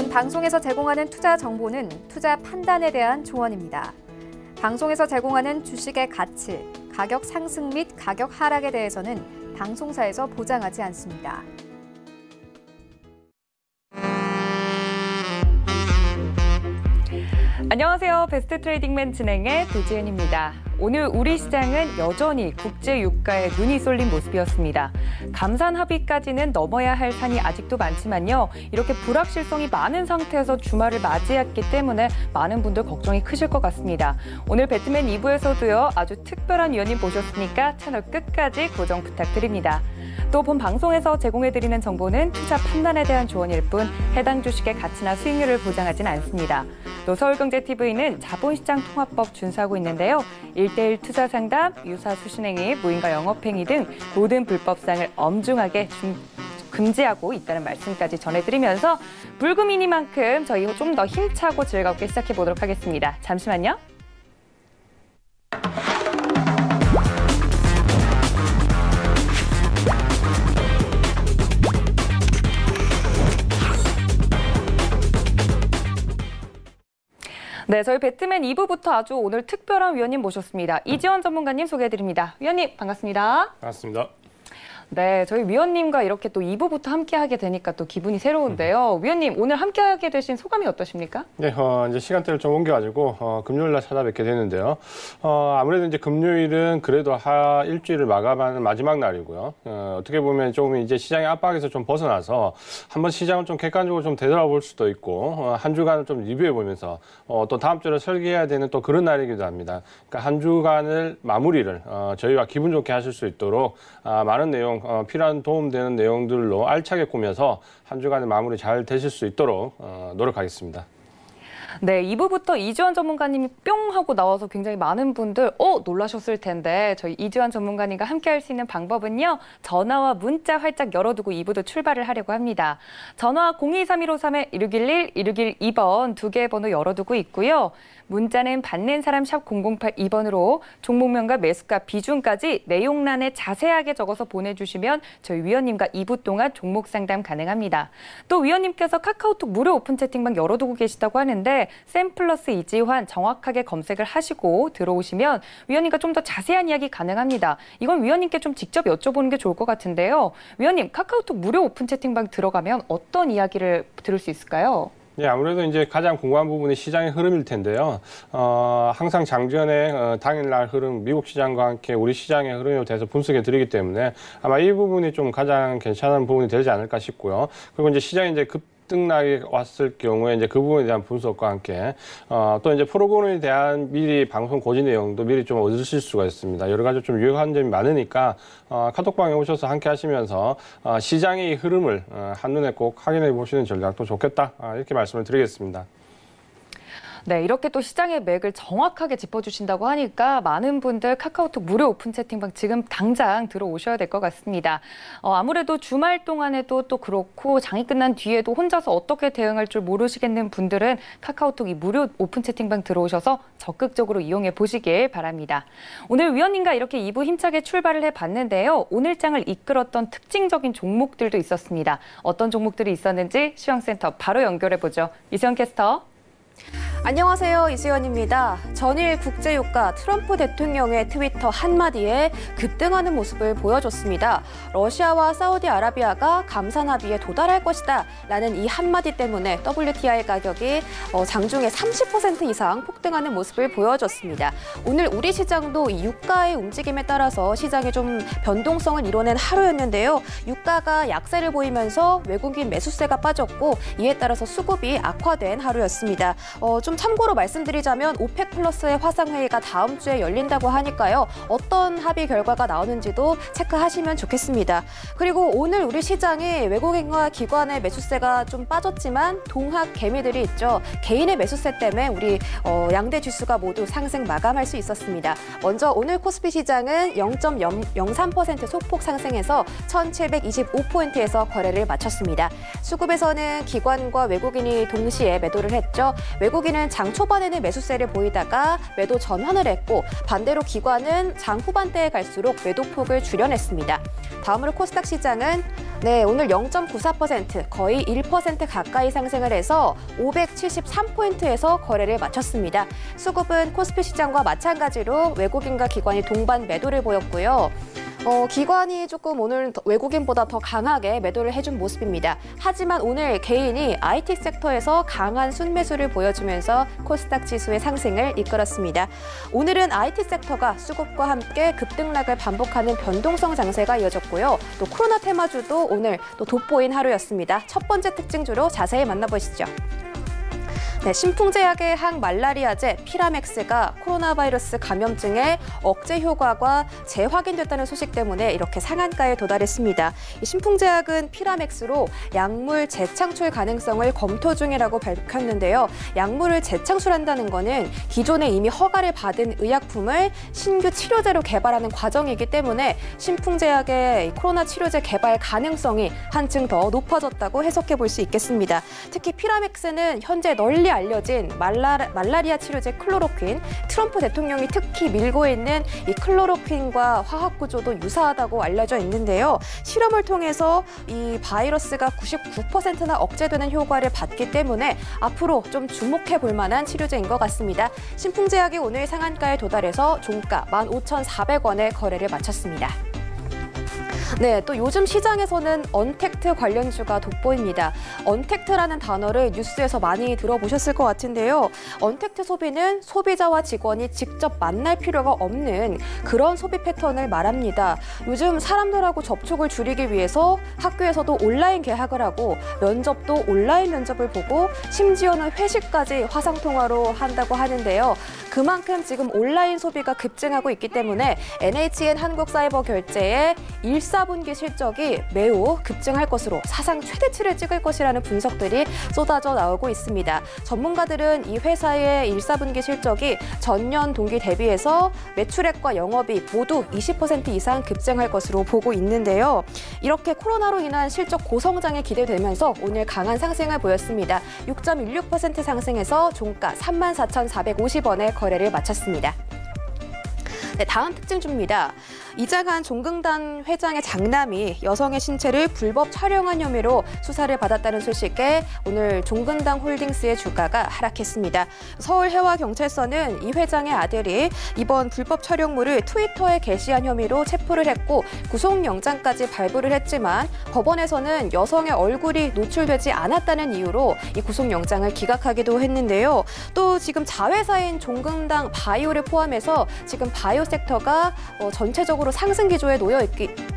본 방송에서 제공하는 투자 정보는 투자 판단에 대한 조언입니다. 방송에서 제공하는 주식의 가치, 가격 상승 및 가격 하락에 대해서는 방송사에서 보장하지 않습니다. 안녕하세요. 베스트 트레이딩맨 진행의 도지은입니다. 오늘 우리 시장은 여전히 국제 유가에 눈이 쏠린 모습이었습니다. 감산 합의까지는 넘어야 할 산이 아직도 많지만요. 이렇게 불확실성이 많은 상태에서 주말을 맞이했기 때문에 많은 분들 걱정이 크실 것 같습니다. 오늘 배트맨 2부에서도요. 아주 특별한 위원님 모셨으니까 채널 끝까지 고정 부탁드립니다. 또 본 방송에서 제공해드리는 정보는 투자 판단에 대한 조언일 뿐 해당 주식의 가치나 수익률을 보장하진 않습니다. 또 서울경제TV는 자본시장통합법 준수하고 있는데요. 1:1 투자 상담, 유사 수신행위, 무인가 영업행위 등 모든 불법상을 엄중하게 금지하고 있다는 말씀까지 전해드리면서 불금이니만큼 저희 좀 더 힘차고 즐겁게 시작해보도록 하겠습니다. 잠시만요. 네, 저희 배트맨 2부부터 아주 오늘 특별한 위원님 모셨습니다. 이지원 전문가님 소개해드립니다. 위원님 반갑습니다. 반갑습니다. 네, 저희 위원님과 이렇게 또 2부부터 함께하게 되니까 또 기분이 새로운데요. 위원님 오늘 함께하게 되신 소감이 어떠십니까? 네, 이제 시간대를 좀 옮겨가지고 금요일 날 찾아뵙게 되는데요. 아무래도 이제 금요일은 그래도 일주일을 마감하는 마지막 날이고요. 어떻게 보면 조금 이제 시장의 압박에서 좀 벗어나서 한번 시장을 좀 객관적으로 좀 되돌아볼 수도 있고 한 주간을 좀 리뷰해 보면서 또 다음 주를 설계해야 되는 또 그런 날이기도 합니다. 그러니까 한 주간을 마무리를 저희와 기분 좋게 하실 수 있도록 많은 내용 필요한 도움되는 내용들로 알차게 꾸며서 한 주간의 마무리 잘 되실 수 있도록 노력하겠습니다. 네, 2부부터 이지원 전문가님이 뿅 하고 나와서 굉장히 많은 분들 놀라셨을 텐데 저희 이지원 전문가님과 함께 할 수 있는 방법은요. 전화와 문자 활짝 열어두고 2부도 출발을 하려고 합니다. 전화 023153-1611, 1612번 두 개의 번호 열어두고 있고요. 문자는 받는 사람 샵 0082번으로 종목명과 매수가 비중까지 내용란에 자세하게 적어서 보내주시면 저희 위원님과 2부 동안 종목 상담 가능합니다. 또 위원님께서 카카오톡 무료 오픈 채팅방 열어두고 계시다고 하는데 샘플러스 이지환 정확하게 검색을 하시고 들어오시면 위원님과 좀 더 자세한 이야기 가능합니다. 이건 위원님께 좀 직접 여쭤보는 게 좋을 것 같은데요. 위원님, 카카오톡 무료 오픈 채팅방 들어가면 어떤 이야기를 들을 수 있을까요? 예, 아무래도 이제 가장 궁금한 부분이 시장의 흐름일 텐데요. 항상 장전에 당일날 흐름, 미국 시장과 함께 우리 시장의 흐름에 대해서 분석해 드리기 때문에 아마 이 부분이 좀 가장 괜찮은 부분이 되지 않을까 싶고요. 그리고 이제 시장이 이제 급등락이 왔을 경우에 이제 그 부분에 대한 분석과 함께 또 이제 프로그램에 대한 미리 방송 고지 내용도 미리 좀 얻으실 수가 있습니다. 여러 가지 좀 유효한 점이 많으니까 카톡방에 오셔서 함께 하시면서 시장의 흐름을 한눈에 꼭 확인해 보시는 전략도 좋겠다. 이렇게 말씀을 드리겠습니다. 네, 이렇게 또 시장의 맥을 정확하게 짚어주신다고 하니까 많은 분들 카카오톡 무료 오픈 채팅방 지금 당장 들어오셔야 될 것 같습니다. 아무래도 주말 동안에도 또 그렇고 장이 끝난 뒤에도 혼자서 어떻게 대응할 줄 모르시겠는 분들은 카카오톡 이 무료 오픈 채팅방 들어오셔서 적극적으로 이용해 보시길 바랍니다. 오늘 위원님과 이렇게 2부 힘차게 출발을 해봤는데요. 오늘 장을 이끌었던 특징적인 종목들도 있었습니다. 어떤 종목들이 있었는지 시황센터 바로 연결해보죠. 이수연 캐스터. 안녕하세요. 이수연입니다. 전일 국제유가 트럼프 대통령의 트위터 한마디에 급등하는 모습을 보여줬습니다. 러시아와 사우디아라비아가 감산 합의에 도달할 것이다 라는 이 한마디 때문에 WTI 가격이 장중에 30% 이상 폭등하는 모습을 보여줬습니다. 오늘 우리 시장도 이 유가의 움직임에 따라서 시장이 좀 변동성을 이뤄낸 하루였는데요. 유가가 약세를 보이면서 외국인 매수세가 빠졌고 이에 따라서 수급이 악화된 하루였습니다. 좀 참고로 말씀드리자면 오펙 플러스의 화상회의가 다음 주에 열린다고 하니까요. 어떤 합의 결과가 나오는지도 체크하시면 좋겠습니다. 그리고 오늘 우리 시장이 외국인과 기관의 매수세가 좀 빠졌지만 동학 개미들이 있죠. 개인의 매수세 때문에 우리 양대 지수가 모두 상승 마감할 수 있었습니다. 먼저 오늘 코스피 시장은 0.03% 소폭 상승해서 1,725포인트에서 거래를 마쳤습니다. 수급에서는 기관과 외국인이 동시에 매도를 했죠. 외국인은 장 초반에는 매수세를 보이다가 매도 전환을 했고 반대로 기관은 장 후반대에 갈수록 매도폭을 줄여냈습니다. 다음으로 코스닥 시장은 오늘 0.94% 거의 1% 가까이 상승을 해서 573포인트에서 거래를 마쳤습니다. 수급은 코스피 시장과 마찬가지로 외국인과 기관이 동반 매도를 보였고요. 기관이 조금 오늘 외국인보다 더 강하게 매도를 해준 모습입니다. 하지만 오늘 개인이 IT 섹터에서 강한 순매수를 보여주면서 코스닥 지수의 상승을 이끌었습니다. 오늘은 IT 섹터가 수급과 함께 급등락을 반복하는 변동성 장세가 이어졌고요. 또 코로나 테마주도 오늘 또 돋보인 하루였습니다. 첫 번째 특징주로 자세히 만나보시죠. 신풍제약의 항말라리아제 피라맥스가 코로나 바이러스 감염증의 억제 효과가 재확인됐다는 소식 때문에 이렇게 상한가에 도달했습니다. 이 신풍제약은 피라맥스로 약물 재창출 가능성을 검토 중이라고 밝혔는데요. 약물을 재창출한다는 것은 기존에 이미 허가를 받은 의약품을 신규 치료제로 개발하는 과정이기 때문에 신풍제약의 코로나 치료제 개발 가능성이 한층 더 높아졌다고 해석해 볼 수 있겠습니다. 특히 피라맥스는 현재 널리 알려진 말라리아 치료제 클로로퀸, 트럼프 대통령이 특히 밀고 있는 이 클로로퀸과 화학 구조도 유사하다고 알려져 있는데요. 실험을 통해서 이 바이러스가 99%나 억제되는 효과를 받기 때문에 앞으로 좀 주목해 볼 만한 치료제인 것 같습니다. 신풍제약이 오늘 상한가에 도달해서 종가 15,400원에 거래를 마쳤습니다. 또 요즘 시장에서는 언택트 관련주가 돋보입니다. 언택트라는 단어를 뉴스에서 많이 들어보셨을 것 같은데요. 언택트 소비는 소비자와 직원이 직접 만날 필요가 없는 그런 소비 패턴을 말합니다. 요즘 사람들하고 접촉을 줄이기 위해서 학교에서도 온라인 개학을 하고 면접도 온라인 면접을 보고 심지어는 회식까지 화상통화로 한다고 하는데요. 그만큼 지금 온라인 소비가 급증하고 있기 때문에 NHN 한국사이버결제의 1/4분기 실적이 매우 급증할 것으로 사상 최대치를 찍을 것이라는 분석들이 쏟아져 나오고 있습니다. 전문가들은 이 회사의 1/4분기 실적이 전년 동기 대비해서 매출액과 영업이익 모두 20% 이상 급증할 것으로 보고 있는데요. 이렇게 코로나로 인한 실적 고성장에 기대되면서 오늘 강한 상승을 보였습니다. 6.16% 상승해서 종가 34,450원에 거래를 마쳤습니다. 다음 특징주입니다. 이장한 종근당 회장의 장남이 여성의 신체를 불법 촬영한 혐의로 수사를 받았다는 소식에 오늘 종근당 홀딩스의 주가가 하락했습니다. 서울해와경찰서는 이 회장의 아들이 이번 불법 촬영물을 트위터에 게시한 혐의로 체포를 했고 구속영장까지 발부를 했지만 법원에서는 여성의 얼굴이 노출되지 않았다는 이유로 이 구속영장을 기각하기도 했는데요. 또 지금 자회사인 종근당 바이오를 포함해서 지금 바이오 섹터가 전체적으로 상승 기조에 놓여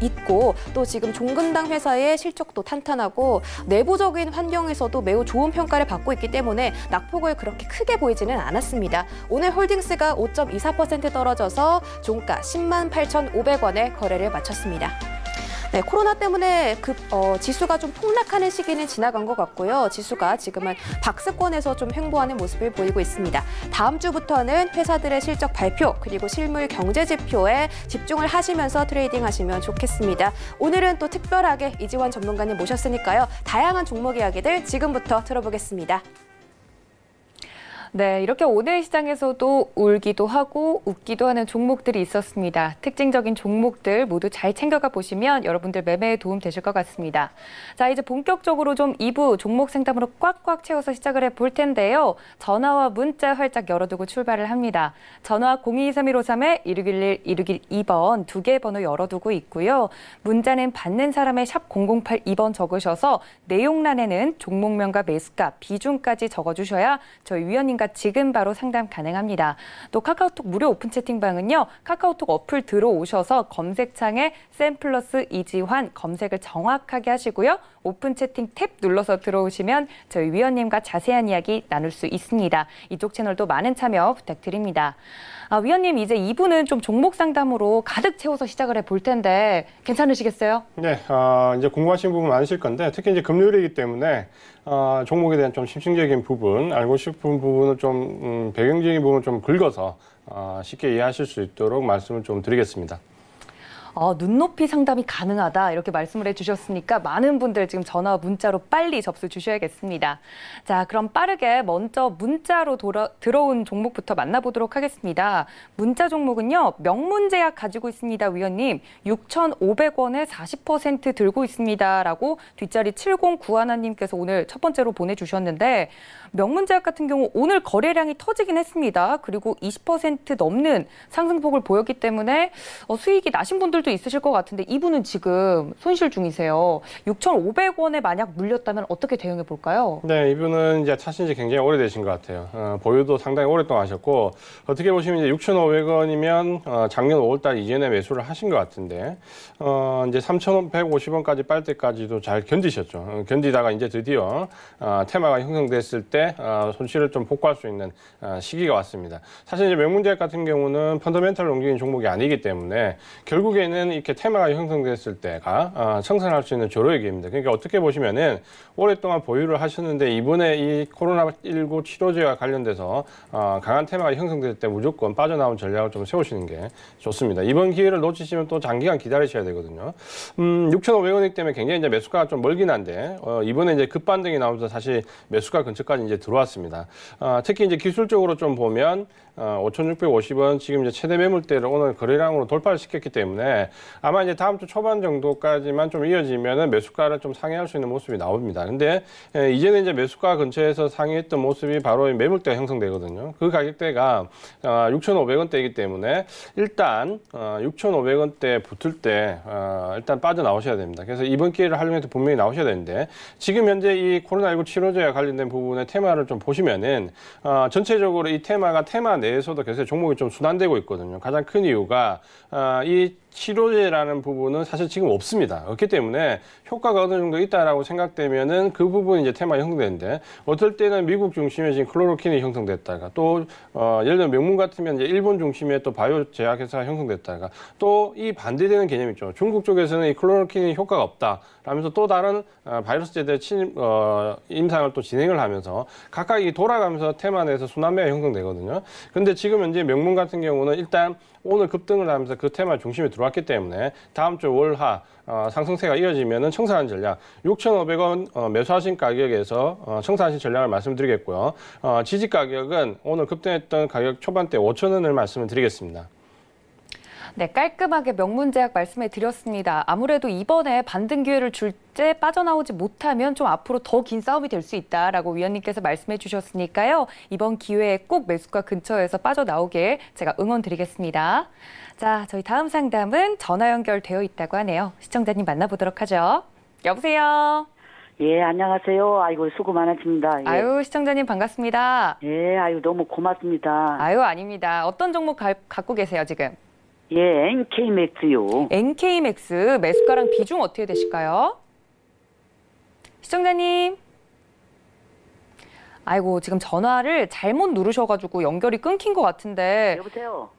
있고 또 지금 종근당 회사의 실적도 탄탄하고 내부적인 환경에서도 매우 좋은 평가를 받고 있기 때문에 낙폭을 그렇게 크게 보이지는 않았습니다. 오늘 홀딩스가 5.24% 떨어져서 종가 108,500원에 거래를 마쳤습니다. 코로나 때문에 지수가 좀 폭락하는 시기는 지나간 것 같고요. 지수가 지금은 박스권에서 좀 횡보하는 모습을 보이고 있습니다. 다음 주부터는 회사들의 실적 발표 그리고 실물 경제 지표에 집중을 하시면서 트레이딩 하시면 좋겠습니다. 오늘은 또 특별하게 이지환 전문가님 모셨으니까요. 다양한 종목 이야기들 지금부터 들어보겠습니다. 이렇게 오늘 시장에서도 울기도 하고 웃기도 하는 종목들이 있었습니다. 특징적인 종목들 모두 잘 챙겨가 보시면 여러분들 매매에 도움 되실 것 같습니다. 자, 이제 본격적으로 좀 2부 종목 상담으로 꽉꽉 채워서 시작을 해볼 텐데요. 전화와 문자 활짝 열어두고 출발을 합니다. 전화 023153-1611-1612번 두 개의 번호 열어두고 있고요. 문자는 받는 사람의 샵 0082번 적으셔서 내용란에는 종목명과 매수가, 비중까지 적어주셔야 저희 위원님과 지금 바로 상담 가능합니다. 또 카카오톡 무료 오픈 채팅방은요. 카카오톡 어플 들어오셔서 검색창에 샘플러스 이지환 검색을 정확하게 하시고요. 오픈 채팅 탭 눌러서 들어오시면 저희 위원님과 자세한 이야기 나눌 수 있습니다. 이쪽 채널도 많은 참여 부탁드립니다. 위원님, 이제 2부는 좀 종목 상담으로 가득 채워서 시작을 해볼 텐데 괜찮으시겠어요? 네, 이제 궁금하신 부분 많으실 건데 특히 이제 금요일이기 때문에 종목에 대한 좀 심층적인 부분, 알고 싶은 부분을 좀 배경적인 부분을 좀 긁어서 쉽게 이해하실 수 있도록 말씀을 좀 드리겠습니다. 눈높이 상담이 가능하다 이렇게 말씀을 해주셨으니까 많은 분들 지금 전화와 문자로 빨리 접수 주셔야겠습니다. 자, 그럼 빠르게 먼저 문자로 들어온 종목부터 만나보도록 하겠습니다. 문자 종목은요. 명문제약 가지고 있습니다. 위원님 6,500원에 40% 들고 있습니다라고 뒷자리 7091님께서 오늘 첫 번째로 보내주셨는데 명문제약 같은 경우 오늘 거래량이 터지긴 했습니다. 그리고 20% 넘는 상승폭을 보였기 때문에 수익이 나신 분들도 있으실 것 같은데 이분은 지금 손실 중이세요. 6,500원에 만약 물렸다면 어떻게 대응해 볼까요? 네, 이분은 이제 차신 지 굉장히 오래되신 것 같아요. 보유도 상당히 오랫동안 하셨고 어떻게 보시면 이제 6,500원이면 작년 5월달 이전에 매수를 하신 것 같은데 이제 3,150원까지 빨 때까지도 잘 견디셨죠. 견디다가 이제 드디어 테마가 형성됐을 때 손실을 좀 복구할 수 있는 시기가 왔습니다. 사실 이제 명문제약 같은 경우는 펀더멘털 움직이는 종목이 아니기 때문에 결국에는 이렇게 테마가 형성됐을 때가 청산할 수 있는 조로의 기회입니다. 그러니까 어떻게 보시면은 오랫동안 보유를 하셨는데 이번에 이 코로나19 치료제와 관련돼서 강한 테마가 형성될 때 무조건 빠져나온 전략을 좀 세우시는 게 좋습니다. 이번 기회를 놓치시면 또 장기간 기다리셔야 되거든요. 6,500원이기 때문에 굉장히 이제 매수가가 좀 멀긴 한데 이번에 이제 급반등이 나오면서 사실 매수가 근처까지 이제 들어왔습니다. 특히 이제 기술적으로 좀 보면 5,650원 지금 이제 최대 매물대를 오늘 거래량으로 돌파를 시켰기 때문에 아마 이제 다음 주 초반 정도까지만 좀 이어지면은 매수가를 좀 상회할 수 있는 모습이 나옵니다. 근데 이제는 이제 매수가 근처에서 상회했던 모습이 바로 매물대가 형성되거든요. 그 가격대가 6,500원대이기 때문에 일단 6,500원대 붙을 때 일단 빠져나오셔야 됩니다. 그래서 이번 기회를 활용해서 분명히 나오셔야 되는데 지금 현재 이 코로나19 치료제와 관련된 부분의 테마를 좀 보시면은 전체적으로 이 테마가 테마 내에서도 계속 종목이 좀 순환되고 있거든요. 가장 큰 이유가 이 치료제라는 부분은 사실 지금 없습니다. 없기 때문에 효과가 어느 정도 있다라고 생각되면은 그 부분이 이제 테마에 형성되는데 어떨 때는 미국 중심에 지금 클로로킨이 형성됐다가 또 예를 들어 명문 같으면 이제 일본 중심에 또 바이오 제약회사가 형성됐다가 또 이 반대되는 개념이 있죠. 중국 쪽에서는 이 클로로킨이 효과가 없다. 라면서 또 다른 바이러스제들의 임상을 또 진행을 하면서 각각 이 돌아가면서 테마 내에서 순환매가 형성되거든요. 근데 지금 현재 명문 같은 경우는 일단 오늘 급등을 하면서 그 테마 중심에 들어왔기 때문에 다음 주 월하 상승세가 이어지면은 청산하는 전략 6,500원 매수하신 가격에서 청산하신 전략을 말씀드리겠고요. 지지 가격은 오늘 급등했던 가격 초반대 5,000원을 말씀을 드리겠습니다. 네, 깔끔하게 명문제약 말씀해 드렸습니다. 아무래도 이번에 반등 기회를 줄 때 빠져나오지 못하면 좀 앞으로 더 긴 싸움이 될 수 있다라고 위원님께서 말씀해 주셨으니까요. 이번 기회에 꼭 매수가 근처에서 빠져나오길 제가 응원 드리겠습니다. 자, 저희 다음 상담은 전화 연결되어 있다고 하네요. 시청자님 만나보도록 하죠. 여보세요. 예, 안녕하세요. 아이고, 수고 많으십니다. 예. 아유, 시청자님 반갑습니다. 예, 아유, 너무 고맙습니다. 아유, 아닙니다. 어떤 종목 갖고 계세요, 지금? 예, NK맥스요. NK맥스 매수가랑 비중 어떻게 되실까요? 시청자님. 아이고, 지금 전화를 잘못 누르셔가지고 연결이 끊긴 것 같은데. 여보세요?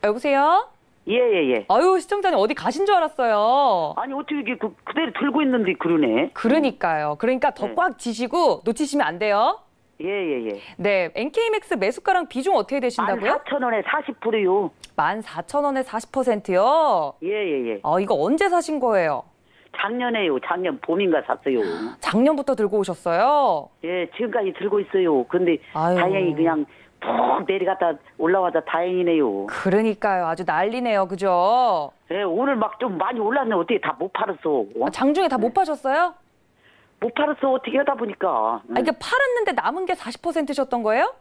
여보세요? 예, 예, 예. 아유, 시청자님 어디 가신 줄 알았어요. 아니, 어떻게 이게 그대로 들고 있는데 그러네. 그러니까요. 그러니까 더 꽉 쥐시고 놓치시면 안 돼요. 예, 예, 예. 네, NK맥스 매수가랑 비중 어떻게 되신다고요? 14,000원에 40%요. 14,000원에 40%요? 예, 예, 예. 이거 언제 사신 거예요? 작년에요. 작년 봄인가 샀어요. 작년부터 들고 오셨어요? 예, 지금까지 들고 있어요. 근데 아유. 다행히 그냥 푹 내려갔다 올라와서 다행이네요. 그러니까요. 아주 난리네요. 그죠? 예, 오늘 막 좀 많이 올랐네. 어떻게 다 못 팔았어. 장중에 다 못 파셨어요? 못 팔았어. 어떻게 하다 보니까. 이게 팔았는데 남은 게 40%셨던 거예요?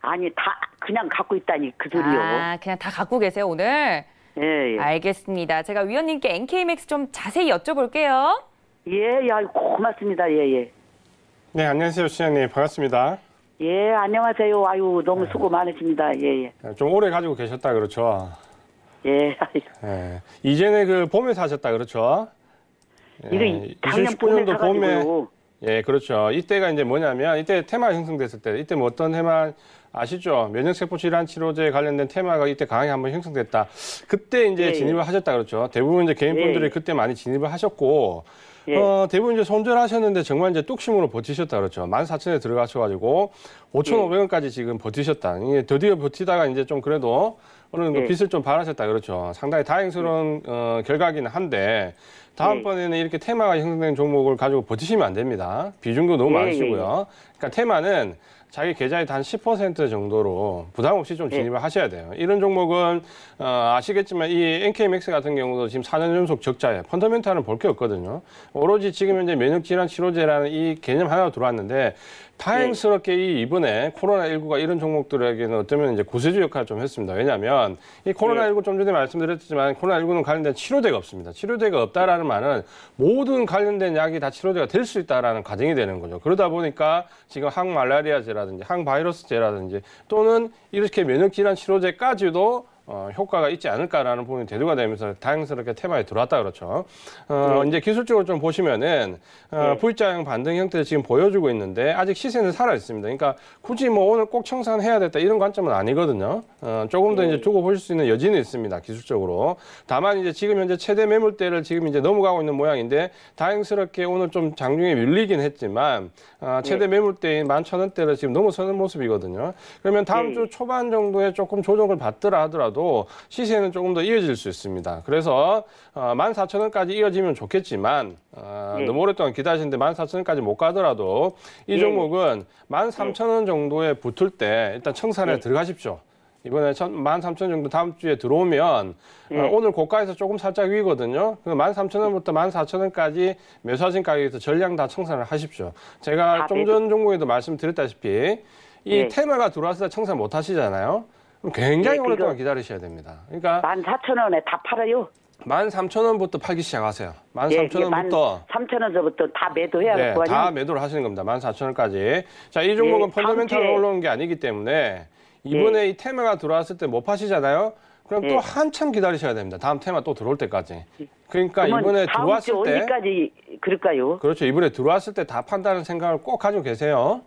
아니, 다 그냥 갖고 있다니 그 소리요. 그냥 다 갖고 계세요, 오늘? 예, 예. 알겠습니다. 제가 위원님께 NK맥스 좀 자세히 여쭤볼게요. 예, 야, 고맙습니다. 예, 예. 네, 안녕하세요, 시장님. 반갑습니다. 예, 안녕하세요. 아유, 너무 수고 많으십니다. 예, 예. 좀 오래 가지고 계셨다 그렇죠? 예. 예. 이전에 그 봄에 사셨다 그렇죠? 이거 작년 봄에 사가지고요. 예, 그렇죠. 이때가 이제 뭐냐면 이때 테마 형성됐을 때 이때 뭐 어떤 테마 아시죠? 면역세포 질환 치료제에 관련된 테마가 이때 강하게 한번 형성됐다. 그때 이제 예, 진입을 하셨다 그렇죠. 대부분 이제 개인분들이 예. 그때 많이 진입을 하셨고 예. 대부분 이제 손절하셨는데 정말 이제 뚝심으로 버티셨다 그렇죠. 14,000원에 들어가셔가지고 5,500원까지 지금 버티셨다. 이게 드디어 버티다가 이제 좀 그래도 어느 정도 예. 빚을 좀 발하셨다 그렇죠. 상당히 다행스러운 결과이긴 한데 다음번에는 이렇게 테마가 형성된 종목을 가지고 버티시면 안 됩니다. 비중도 너무 예, 많으시고요. 그러니까 테마는 자기 계좌의 한 10% 정도로 부담 없이 좀 진입을 하셔야 돼요. 이런 종목은 아시겠지만 이 NK맥스 같은 경우도 지금 4년 연속 적자예요. 펀더멘탈은 볼 게 없거든요. 오로지 지금 현재 면역질환 치료제라는 이 개념 하나가 들어왔는데 다행스럽게 이번에 코로나19가 이런 종목들에게는 어쩌면 이제 구세주 역할을 좀 했습니다. 왜냐하면 이 코로나19 좀 전에 말씀드렸지만 코로나19는 관련된 치료제가 없습니다. 치료제가 없다라는 말은 모든 관련된 약이 다 치료제가 될 수 있다라는 가정이 되는 거죠. 그러다 보니까 지금 항말라리아제라든지 항바이러스제라든지 또는 이렇게 면역질환 치료제까지도 효과가 있지 않을까라는 부분이 대두가 되면서 다행스럽게 테마에 들어왔다 그렇죠. 이제 기술적으로 좀 보시면은 V자형 반등 형태를 지금 보여주고 있는데 아직 시세는 살아 있습니다. 그러니까 굳이 뭐 오늘 꼭 청산해야 됐다 이런 관점은 아니거든요. 조금 더 이제 두고 보실 수 있는 여지는 있습니다. 기술적으로. 다만 이제 지금 현재 최대 매물대를 지금 이제 넘어가고 있는 모양인데 다행스럽게 오늘 좀 장중에 밀리긴 했지만 최대 매물대인 11,000원대를 지금 넘어서는 모습이거든요. 그러면 다음 주 초반 정도에 조금 조정을 받더라 하더라도 시세는 조금 더 이어질 수 있습니다. 그래서 14,000원까지 이어지면 좋겠지만 너무 오랫동안 기다리시는데 14,000원까지 못 가더라도 이 종목은 13,000원 정도에 붙을 때 일단 청산에 들어가십시오. 이번에 13,000원 정도 다음 주에 들어오면 오늘 고가에서 조금 살짝 위거든요. 13,000원부터 14,000원까지 매수하신 가격에서 전량 다 청산을 하십시오. 제가 좀 전 종목에도 말씀드렸다시피 이 테마가 들어왔을 때 청산 못 하시잖아요. 굉장히 오랫동안 기다리셔야 됩니다. 그러니까 14,000원에 다 팔아요. 13,000원부터 팔기 시작하세요. 13,000원부터 13,000원부터 다 매도해야 할 다 매도를 하시는 겁니다. 14,000원까지. 자, 이 종목은 펀더멘탈로 올라오는 게 아니기 때문에 이번에 이 테마가 들어왔을 때 못 파시잖아요. 그럼 또 한참 기다리셔야 됩니다. 다음 테마 또 들어올 때까지. 그러니까 이번에 들어왔을 때 언제까지 그럴까요? 그렇죠. 이번에 들어왔을 때 다 판다는 생각을 꼭 가지고 계세요.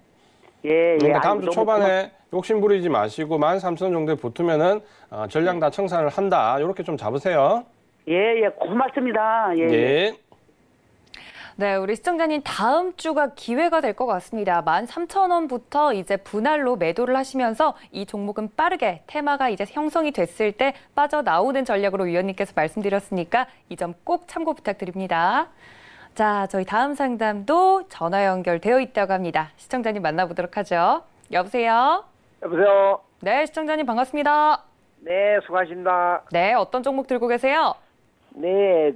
그러니까 다음 주 초반에 욕심 부리지 마시고 13,000원 정도에 붙으면은 전량 다 청산을 한다. 이렇게 좀 잡으세요. 고맙습니다. 네, 우리 시청자님 다음 주가 기회가 될 것 같습니다. 13,000원부터 이제 분할로 매도를 하시면서 이 종목은 빠르게 테마가 이제 형성이 됐을 때 빠져나오는 전략으로 위원님께서 말씀드렸으니까 이 점 꼭 참고 부탁드립니다. 자, 저희 다음 상담도 전화 연결되어 있다고 합니다. 시청자님 만나보도록 하죠. 여보세요? 여보세요? 네, 시청자님 반갑습니다. 네, 수고하십니다. 네, 어떤 종목 들고 계세요? 네,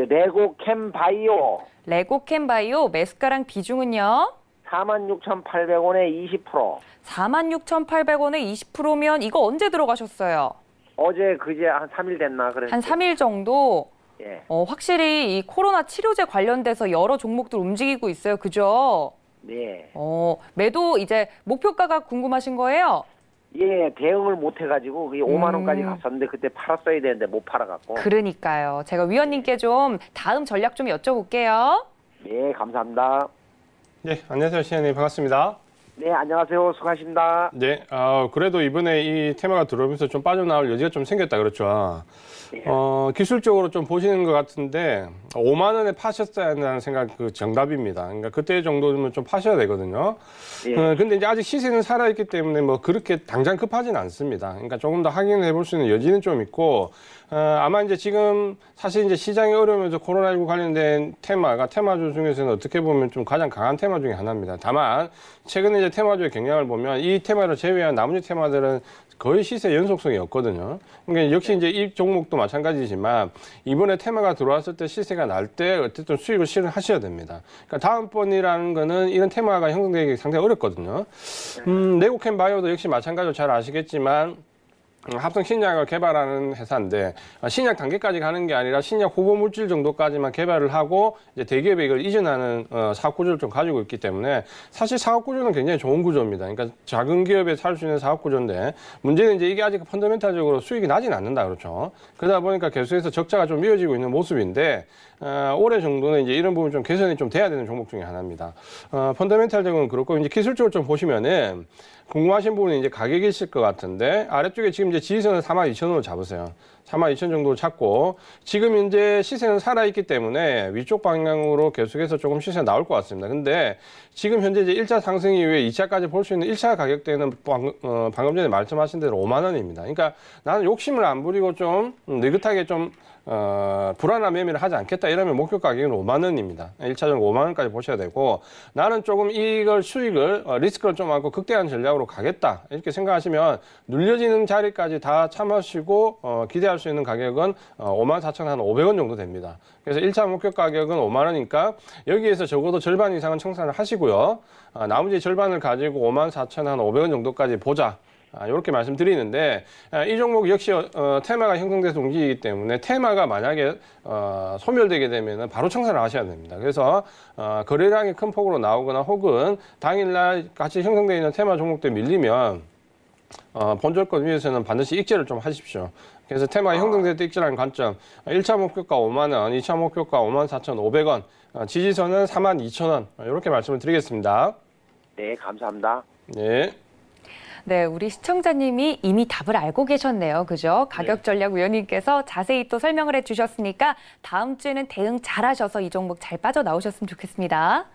레고캠 바이오. 레고캠 바이오 매수가랑 비중은요? 46,800원에 20%. 46,800원에 20%면 이거 언제 들어가셨어요? 어제 그제 한 3일 됐나 그랬어요. 한 3일 정도? 예. 확실히 이 코로나 치료제 관련돼서 여러 종목들 움직이고 있어요. 그죠? 네. 매도 이제 목표가가 궁금하신 거예요? 예, 대응을 못 해가지고 그게 5만 원까지 갔었는데 그때 팔았어야 되는데 못 팔아갖고. 그러니까요. 제가 위원님께 좀 다음 전략 좀 여쭤볼게요. 네, 감사합니다. 네, 안녕하세요. 시현님 반갑습니다. 네, 안녕하세요. 수고하십니다. 네, 그래도 이번에 이 테마가 들어오면서 좀 빠져나올 여지가 좀 생겼다 그렇죠. 기술적으로 좀 보시는 것 같은데 5만 원에 파셨어야 한다는 생각 정답입니다. 그러니까 그때 정도면 좀 파셔야 되거든요. 근데 이제 아직 시세는 살아있기 때문에 뭐 그렇게 당장 급하지는 않습니다. 그러니까 조금 더 확인을 해볼 수 있는 여지는 좀 있고 아마 이제 지금 사실 이제 시장이 어려우면서 코로나19 관련된 테마주 중에서는 어떻게 보면 좀 가장 강한 테마 중에 하나입니다. 다만 최근에 이제 테마주의 경향을 보면 이 테마를 제외한 나머지 테마들은 거의 시세 연속성이 없거든요. 그러니까 역시 이제 이 종목도 마찬가지지만 이번에 테마가 들어왔을 때 시세가 날 때 어쨌든 수익을 실현하셔야 됩니다. 그러니까 다음번이라는 거는 이런 테마가 형성되기 상당히 어렵거든요. 레고캠 바이오도 역시 마찬가지로 잘 아시겠지만 합성 신약을 개발하는 회사인데 신약 단계까지 가는 게 아니라 신약 후보 물질 정도까지만 개발을 하고 이제 대기업에 이걸 이전하는 사업 구조를 좀 가지고 있기 때문에 사실 사업 구조는 굉장히 좋은 구조입니다. 그러니까 작은 기업에 살 수 있는 사업 구조인데 문제는 이제 이게 아직 펀더멘탈적으로 수익이 나진 않는다 그렇죠. 그러다 보니까 계속해서 적자가 좀 이어지고 있는 모습인데 올해 정도는 이제 이런 부분 좀 개선이 좀 돼야 되는 종목 중에 하나입니다. 펀더멘탈적으로는 그렇고 이제 기술적으로 좀 보시면은 궁금하신 부분은 이제 가격이 있을 것 같은데 아래쪽에 지금 이제 지지선을 42,000원으로 잡으세요. 42,000 정도 잡고 지금 이제 시세는 살아있기 때문에 위쪽 방향으로 계속해서 조금 시세가 나올 것 같습니다. 근데 지금 현재 이제 1차 상승 이후에 2차까지 볼 수 있는 1차 가격대는 방금 전에 말씀하신 대로 5만 원입니다. 그러니까 나는 욕심을 안 부리고 좀 느긋하게 좀 불안한 매매를 하지 않겠다 이러면 목표 가격은 5만 원입니다. 1차적으로 5만 원까지 보셔야 되고 나는 조금 이걸 수익을 리스크를 좀 하고 극대한 전략으로 가겠다 이렇게 생각하시면 눌려지는 자리까지 다 참으시고 기대할 수 있는 가격은 54,500원 정도 됩니다. 그래서 1차 목표 가격은 5만 원이니까 여기에서 적어도 절반 이상은 청산을 하시고요. 나머지 절반을 가지고 54,500원 정도까지 보자. 이렇게 말씀드리는데 이 종목 역시 테마가 형성돼서 움직이기 때문에 테마가 만약에 소멸되게 되면 바로 청산을 하셔야 됩니다. 그래서 거래량이 큰 폭으로 나오거나 혹은 당일날 같이 형성되어 있는 테마 종목들 밀리면 본절권 위에서는 반드시 익절을 좀 하십시오. 그래서 테마가 형성될 때 익절하는 관점 1차 목표가 5만 원, 2차 목표가 54,500원, 지지선은 42,000원 이렇게 말씀을 드리겠습니다. 네, 감사합니다. 네. 네, 우리 시청자님이 이미 답을 알고 계셨네요. 그죠? 가격전략위원님께서 자세히 또 설명을 해주셨으니까 다음 주에는 대응 잘하셔서 이 종목 잘 빠져나오셨으면 좋겠습니다.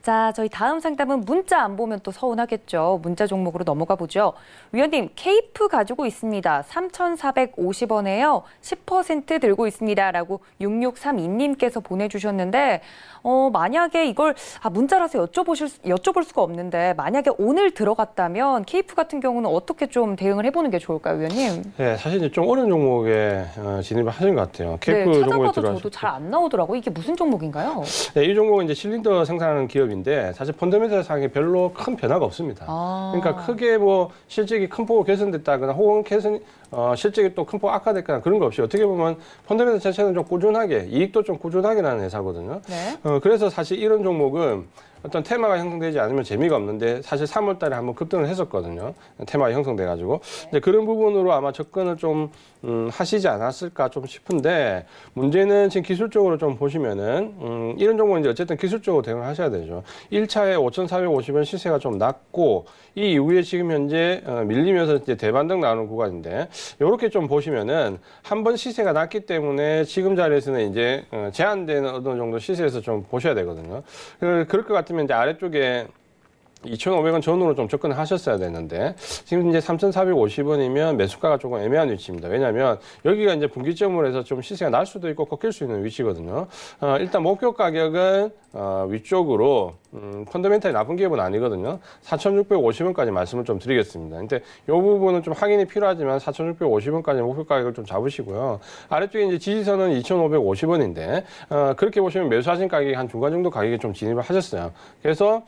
자, 저희 다음 상담은 문자 안 보면 또 서운하겠죠. 문자 종목으로 넘어가 보죠. 위원님, 케이프 가지고 있습니다. 3,450원에요. 10% 들고 있습니다. 라고 6632님께서 보내주셨는데 만약에 이걸 문자라서 여쭤볼 수가 없는데 만약에 오늘 들어갔다면 케이프 같은 경우는 어떻게 좀 대응을 해보는 게 좋을까요, 위원님? 네, 사실 이제 좀 어려운 종목에 진입을 하신 것 같아요. 케이프 네, 종목에 찾아봐도 저도 잘 안 나오더라고요. 이게 무슨 종목인가요? 네, 이 종목은 이제 실린더 생산하는 기업인데 사실 펀더멘털 상에 별로 큰 변화가 없습니다. 그러니까 크게 뭐 실적이 큰 폭으로 개선됐다거나 혹은 실적이 또 큰 폭 악화됐거나 그런 거 없이 어떻게 보면 펀더멘털 자체는 좀 꾸준하게 이익도 좀 꾸준하게 나는 회사거든요. 네. 그래서 사실 이런 종목은 어떤 테마가 형성되지 않으면 재미가 없는데 사실 3월 달에 한번 급등을 했었거든요. 테마가 형성돼가지고. 이제 그런 부분으로 아마 접근을 좀 하시지 않았을까 좀 싶은데 문제는 지금 기술적으로 좀 보시면은 이런 종목은 이제 어쨌든 기술적으로 대응을 하셔야 되죠. 1차에 5,450원 시세가 좀 낮고 이 이후에 지금 현재 밀리면서 이제 대반등 나오는 구간인데 이렇게 좀 보시면은 한번 시세가 낮기 때문에 지금 자리에서는 이제 제한되는 어느 정도 시세에서 좀 보셔야 되거든요. 그럴 것 같으면 이제 아래쪽에 2,500원 전후로 좀 접근을 하셨어야 되는데 지금 이제 3,450원이면 매수가가 조금 애매한 위치입니다. 왜냐하면 여기가 이제 분기점으로 해서 좀 시세가 날 수도 있고 꺾일 수 있는 위치거든요. 일단 목표 가격은 위쪽으로 펀더멘탈이 나쁜 기업은 아니거든요. 4,650원까지 말씀을 좀 드리겠습니다. 근데 이 부분은 좀 확인이 필요하지만 4,650원까지 목표 가격을 좀 잡으시고요. 아래쪽에 이제 지지선은 2,550원인데 그렇게 보시면 매수하신 가격이 한 중간 정도 가격에 좀 진입을 하셨어요. 그래서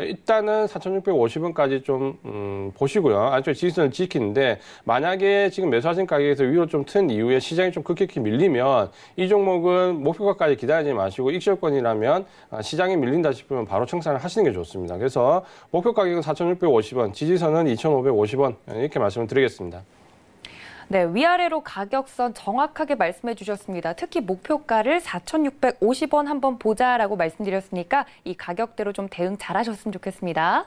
일단은 4,650원까지 좀 보시고요. 아래쪽에 지지선을 지키는데 만약에 지금 매수하신 가격에서 위로 좀 튼 이후에 시장이 좀 급격히 밀리면 이 종목은 목표가까지 기다리지 마시고 익절권이라면 시장이 밀린다 싶으면 바로 청산을 하시는 게 좋습니다. 그래서 목표 가격은 4,650원, 지지선은 2,550원 이렇게 말씀을 드리겠습니다. 네, 위아래로 가격선 정확하게 말씀해 주셨습니다. 특히 목표가를 4,650원 한번 보자라고 말씀드렸으니까 이 가격대로 좀 대응 잘하셨으면 좋겠습니다.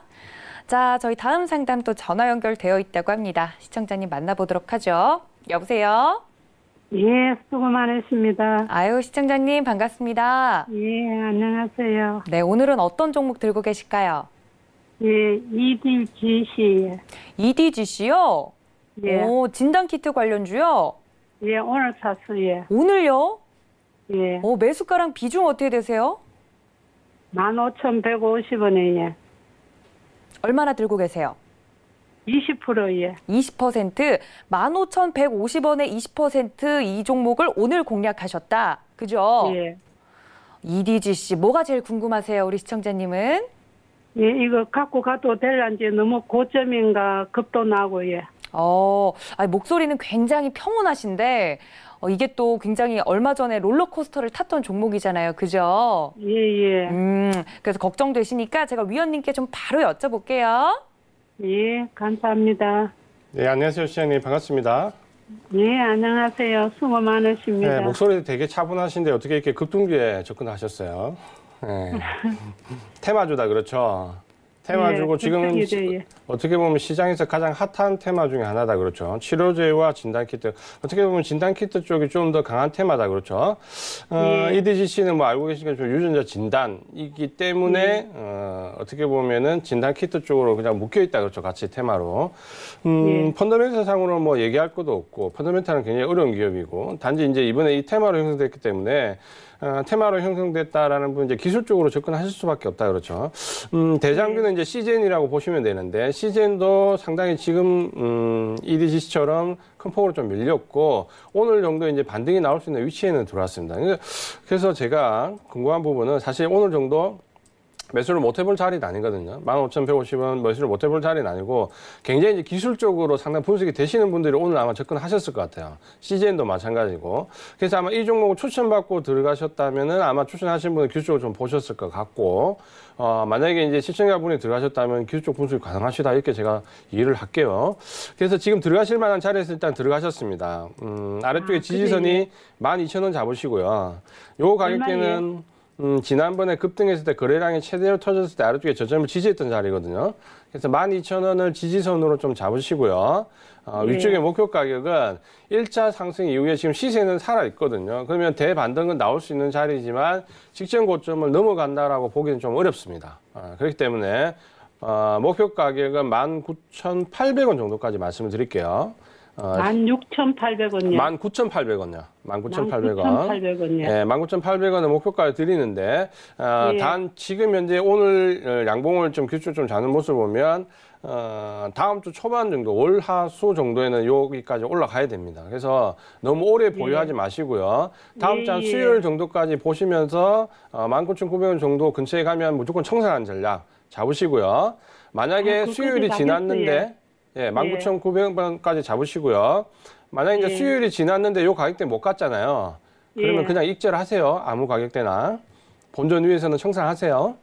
자, 저희 다음 상담 또 전화 연결되어 있다고 합니다. 시청자님 만나보도록 하죠. 여보세요? 예, 수고 많으십니다. 아유, 시청자님 반갑습니다. 예, 안녕하세요. 네, 오늘은 어떤 종목 들고 계실까요? 예, EDGC. EDGC요? 예. 오, 진단키트 관련주요? 예, 오늘 샀어요. 오늘요? 예, 매수가랑 비중 어떻게 되세요? 15,150원에 얼마나 들고 계세요? 20%예. 20%, 15,150원에 20% 이 종목을 오늘 공략하셨다. 그죠? 예. EDGC, 뭐가 제일 궁금하세요, 우리 시청자님은? 예, 이거 갖고 가도 될란지 너무 고점인가 겁도 나고, 예. 목소리는 굉장히 평온하신데, 이게 또 굉장히 얼마 전에 롤러코스터를 탔던 종목이잖아요. 그죠? 예, 예. 그래서 걱정되시니까 제가 위원님께 좀 바로 여쭤볼게요. 예, 감사합니다. 네, 안녕하세요, 시장님 반갑습니다. 예, 안녕하세요. 수고 많으십니다. 네, 목소리 되게 차분하신데 어떻게 이렇게 급등주에 접근하셨어요? 네. 테마주다 그렇죠. 테마 예, 주고 지금 걱정이 돼요. 어떻게 보면 시장에서 가장 핫한 테마 중에 하나다 그렇죠. 치료제와 진단키트. 어떻게 보면 진단키트 쪽이 좀 더 강한 테마다 그렇죠. EDGC는 뭐 알고 계시겠지만 유전자 진단이기 때문에 어떻게 보면은 진단키트 쪽으로 그냥 묶여 있다 그렇죠. 같이 테마로. 펀더멘탈 상으로 뭐 얘기할 것도 없고 펀더멘탈은 굉장히 어려운 기업이고 단지 이제 이번에 이 테마로 형성됐기 때문에 테마로 형성됐다라는 분 이제 기술적으로 접근하실 수밖에 없다 그렇죠. 대장균은 이제 시젠이라고 보시면 되는데 시젠도 상당히 지금 EDGC처럼 큰 폭으로 좀 밀렸고 오늘 정도 이제 반등이 나올 수 있는 위치에는 들어왔습니다. 그래서 제가 궁금한 부분은 사실 오늘 정도 매수를 못 해볼 자리는 아니거든요. 15,150원 매수를 못 해볼 자리는 아니고 굉장히 이제 기술적으로 상당히 분석이 되시는 분들이 오늘 아마 접근하셨을 것 같아요. CGN도 마찬가지고. 그래서 아마 이 종목을 추천받고 들어가셨다면은 아마 추천하신 분은 기술적으로 좀 보셨을 것 같고, 만약에 이제 시청자분이 들어가셨다면 기술적 분석이 가능하시다 이렇게 제가 이해를 할게요. 그래서 지금 들어가실 만한 자리에서 일단 들어가셨습니다. 아래쪽에 지지선이 12,000원 잡으시고요. 요 가격대는 지난번에 급등했을 때 거래량이 최대로 터졌을 때 아래쪽에 저점을 지지했던 자리거든요. 그래서 12,000원을 지지선으로 좀 잡으시고요. 위쪽의 목표 가격은 1차 상승 이후에 지금 시세는 살아있거든요. 그러면 대반등은 나올 수 있는 자리지만 직전 고점을 넘어간다라고 보기는 좀 어렵습니다. 그렇기 때문에 목표 가격은 19,800원 정도까지 말씀을 드릴게요. 16,800원이요. 19,800원요. 19,800원. 19,800원이요. 예, 19,800원을 목표가를 드리는데, 예. 단 지금 현재 오늘 양봉을 좀 규칙 좀 잡는 모습을 보면, 다음 주 초반 정도, 월, 하, 수 정도에는 여기까지 올라가야 됩니다. 그래서 너무 오래 보유하지 마시고요. 다음 주 한 수요일 정도까지 보시면서 19,900원 정도 근처에 가면 무조건 청산하는 전략 잡으시고요. 만약에 수요일이 지났는데, 예, 19,900원까지 잡으시고요. 만약에 이제 수요일이 지났는데 요 가격대 못 갔잖아요. 그러면 그냥 익절하세요. 아무 가격대나. 본전 위에서는 청산하세요.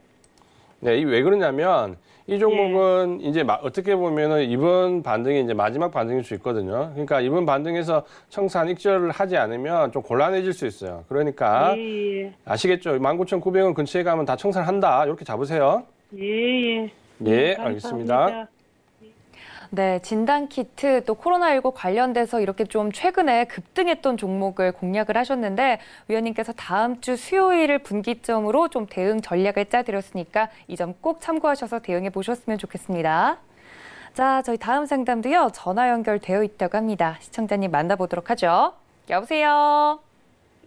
네, 왜 그러냐면 이 종목은 이제 어떻게 보면은 이번 반등이 이제 마지막 반등일 수 있거든요. 그러니까 이번 반등에서 청산 익절을 하지 않으면 좀 곤란해질 수 있어요. 그러니까 아시겠죠? 19,900원 근처에 가면 다 청산한다. 이렇게 잡으세요. 예, 알겠습니다. 네, 진단키트 또 코로나19 관련돼서 이렇게 좀 최근에 급등했던 종목을 공략을 하셨는데 위원님께서 다음 주 수요일을 분기점으로 좀 대응 전략을 짜드렸으니까 이 점 꼭 참고하셔서 대응해 보셨으면 좋겠습니다. 자, 저희 다음 상담도요. 전화 연결되어 있다고 합니다. 시청자님 만나보도록 하죠. 여보세요.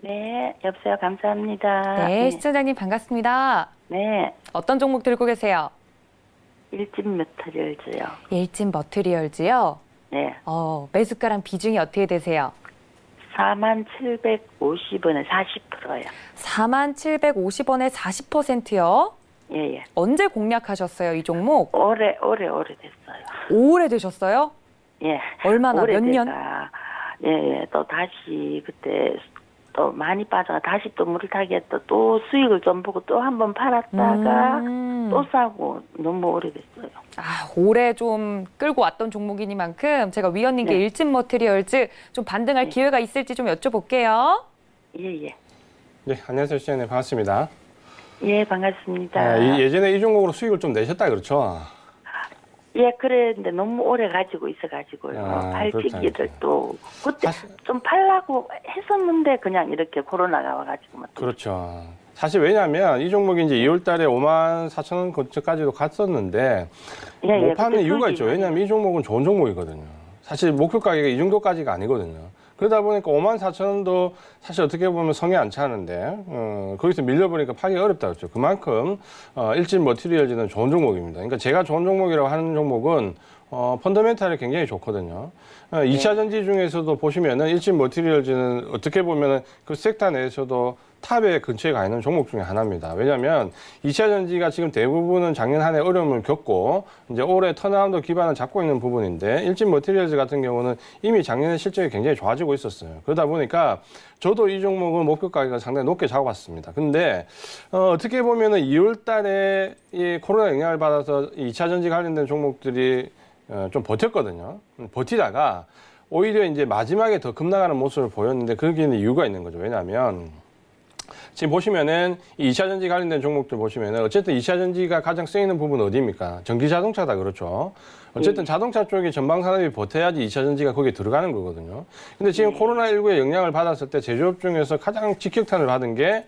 네, 여보세요. 감사합니다. 네, 시청자님 반갑습니다. 네. 어떤 종목 들고 계세요? 일진 메터리얼즈요. 일진 머티리얼즈요? 네. 매수가랑 비중이 어떻게 되세요? 4750원에 40%요. 4750원에 40%요? 예. 언제 공략하셨어요, 이 종목? 오래됐어요. 오래되셨어요? 예. 얼마나, 몇 년? 예. 또 다시 그때 또 많이 빠져가 다시 또 물타기에 또 수익을 좀 보고 또 한번 팔았다가 또 사고 너무 오래됐어요. 오래 좀 끌고 왔던 종목이니만큼 제가 위원님께 일진 머티리얼즈 좀 반등할 기회가 있을지 좀 여쭤볼게요. 예. 네, 안녕하세요. 시장님 반갑습니다. 예, 반갑습니다. 예전에 이 종목으로 수익을 좀 내셨다 그렇죠? 예, 그랬는데 너무 오래 가지고 있어가지고요. 팔찌기를 또 그때 좀 팔라고 했었는데 그냥 이렇게 코로나가 와가지고. 그렇죠. 사실 왜냐하면 이 종목이 이제 2월 달에 54,000원 근처까지도 갔었는데 못 파는 이유가 있죠. 왜냐하면 이 종목은 좋은 종목이거든요. 사실 목표 가격이 이 정도까지가 아니거든요. 그러다 보니까 54,000원도 사실 어떻게 보면 성에 안 차는데 거기서 밀려버리니까 파기가 어렵다 그랬죠. 그만큼 일진 머티리얼즈는 좋은 종목입니다. 그러니까 제가 좋은 종목이라고 하는 종목은 펀더멘탈이 굉장히 좋거든요. 2차 전지 중에서도 보시면은 일진 머티리얼즈는 어떻게 보면은 그 섹터 내에서도 탑에 근처에 가 있는 종목 중에 하나입니다. 왜냐하면 2차 전지가 지금 대부분은 작년 한 해 어려움을 겪고 이제 올해 턴어라운드 기반을 잡고 있는 부분인데 일진 머티리얼즈 같은 경우는 이미 작년에 실적이 굉장히 좋아지고 있었어요. 그러다 보니까 저도 이 종목은 목표 가격을 상당히 높게 잡아봤습니다. 근데 어떻게 보면은 2월 달에 이 코로나 영향을 받아서 2차 전지 관련된 종목들이 좀 버텼거든요. 버티다가 오히려 이제 마지막에 더 급나가는 모습을 보였는데 거기에는 이유가 있는 거죠. 왜냐하면 지금 보시면은 이 2차전지 관련된 종목들 보시면은 어쨌든 2차전지가 가장 쓰이는 부분은 어디입니까? 전기자동차다 그렇죠. 어쨌든 자동차 쪽이 전방산업이 버텨야지 2차전지가 거기에 들어가는 거거든요. 근데 지금 코로나19의 영향을 받았을 때 제조업 중에서 가장 직격탄을 받은 게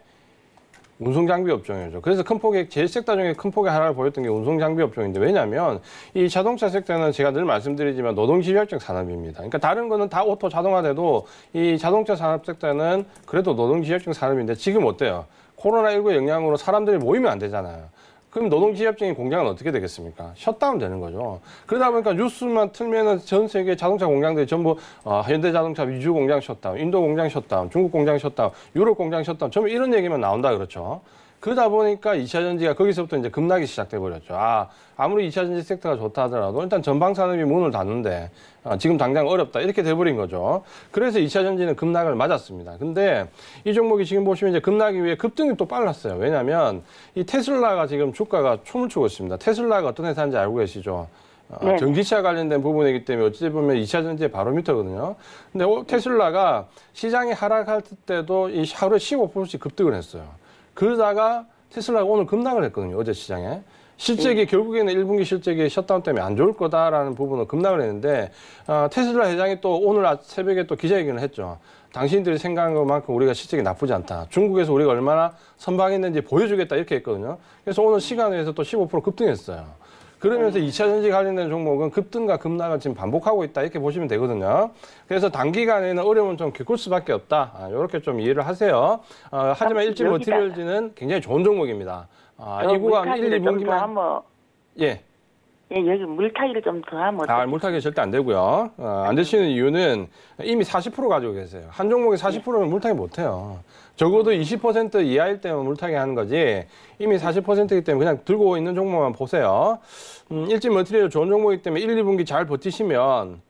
운송장비 업종이죠. 그래서 큰 폭의, 제일 섹터 중에 큰 폭의 하락을 보였던 게 운송장비 업종인데, 왜냐하면 이 자동차 섹터는 제가 늘 말씀드리지만 노동지휘활적 산업입니다. 그러니까 다른 거는 다 오토 자동화돼도 이 자동차 산업 섹터는 그래도 노동지휘활적 산업인데 지금 어때요? 코로나19의 영향으로 사람들이 모이면 안 되잖아요. 그럼 노동지휘업적인 공장은 어떻게 되겠습니까? 셧다운 되는 거죠. 그러다 보니까 뉴스만 틀면은 전 세계 자동차 공장들이 전부 현대자동차 위주 공장 셧다운, 인도 공장 셧다운, 중국 공장 셧다운, 유럽 공장 셧다운, 전부 이런 얘기만 나온다 그렇죠. 그러다 보니까 2차전지가 거기서부터 이제 급락이 시작돼 버렸죠. 아무리 2차전지 섹터가 좋다 하더라도 일단 전방산업이 문을 닫는데 지금 당장 어렵다 이렇게 돼버린 거죠. 그래서 2차전지는 급락을 맞았습니다. 근데 이 종목이 지금 보시면 이제 급락이 위해 급등이 또 빨랐어요. 왜냐하면 이 테슬라가 지금 주가가 춤을 추고 있습니다. 테슬라가 어떤 회사인지 알고 계시죠? 네. 전기차 관련된 부분이기 때문에 어찌 보면 2차전지의 바로미터거든요. 근데 테슬라가 시장이 하락할 때도 이 하루에 15%씩 급등을 했어요. 그러다가 테슬라가 오늘 급락을 했거든요. 어제 시장에. 실적이 결국에는 1분기 실적이 셧다운 때문에 안 좋을 거다라는 부분은 급락을 했는데 테슬라 회장이 또 오늘 새벽에 또 기자회견을 했죠. 당신들이 생각한 것만큼 우리가 실적이 나쁘지 않다. 중국에서 우리가 얼마나 선방했는지 보여주겠다 이렇게 했거든요. 그래서 오늘 시간에서 또 15% 급등했어요. 그러면서 2차전지 관련된 종목은 급등과 급락을 지금 반복하고 있다 이렇게 보시면 되거든요. 그래서 단기간에는 어려움은 좀 겪을 수밖에 없다. 이렇게 좀 이해를 하세요. 하지만 일진 머티리얼즈는 굉장히 좋은 종목입니다. 이 구간 1, 2분기만 예. 예, 여기 물타기를 좀 더 하면 물타기 절대 안 되고요. 안 되시는 이유는 이미 40% 가지고 계세요. 한 종목에 40%면 물타기 못 해요. 적어도 20% 이하일 때만 물타기 하는 거지 이미 40%이기 때문에 그냥 들고 있는 종목만 보세요. 일진 머티리얼 좋은 종목이기 때문에 1, 2분기 잘 버티시면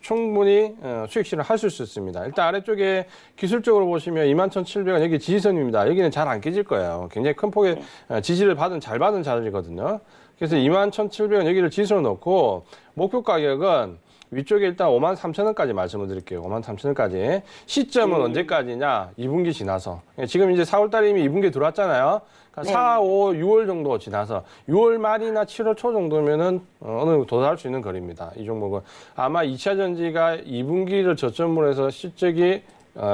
충분히 수익 실현 하실 수 있습니다. 일단 아래쪽에 기술적으로 보시면 21,700원 여기 지지선입니다. 여기는 잘 안 깨질 거예요. 굉장히 큰 폭의 지지를 잘 받은 자리거든요. 그래서 21,700원 여기를 지수로 넣고 목표 가격은 위쪽에 일단 53,000원까지 말씀을 드릴게요. 53,000원까지. 시점은 언제까지냐? 2분기 지나서. 지금 이제 4월달에 이미 2분기 들어왔잖아요. 그러니까 4, 5, 6월 정도 지나서 6월 말이나 7월 초 정도면은 어느 정도 도달할 수 있는 거리입니다. 이 종목은. 아마 2차 전지가 2분기를 저점으로 해서 실적이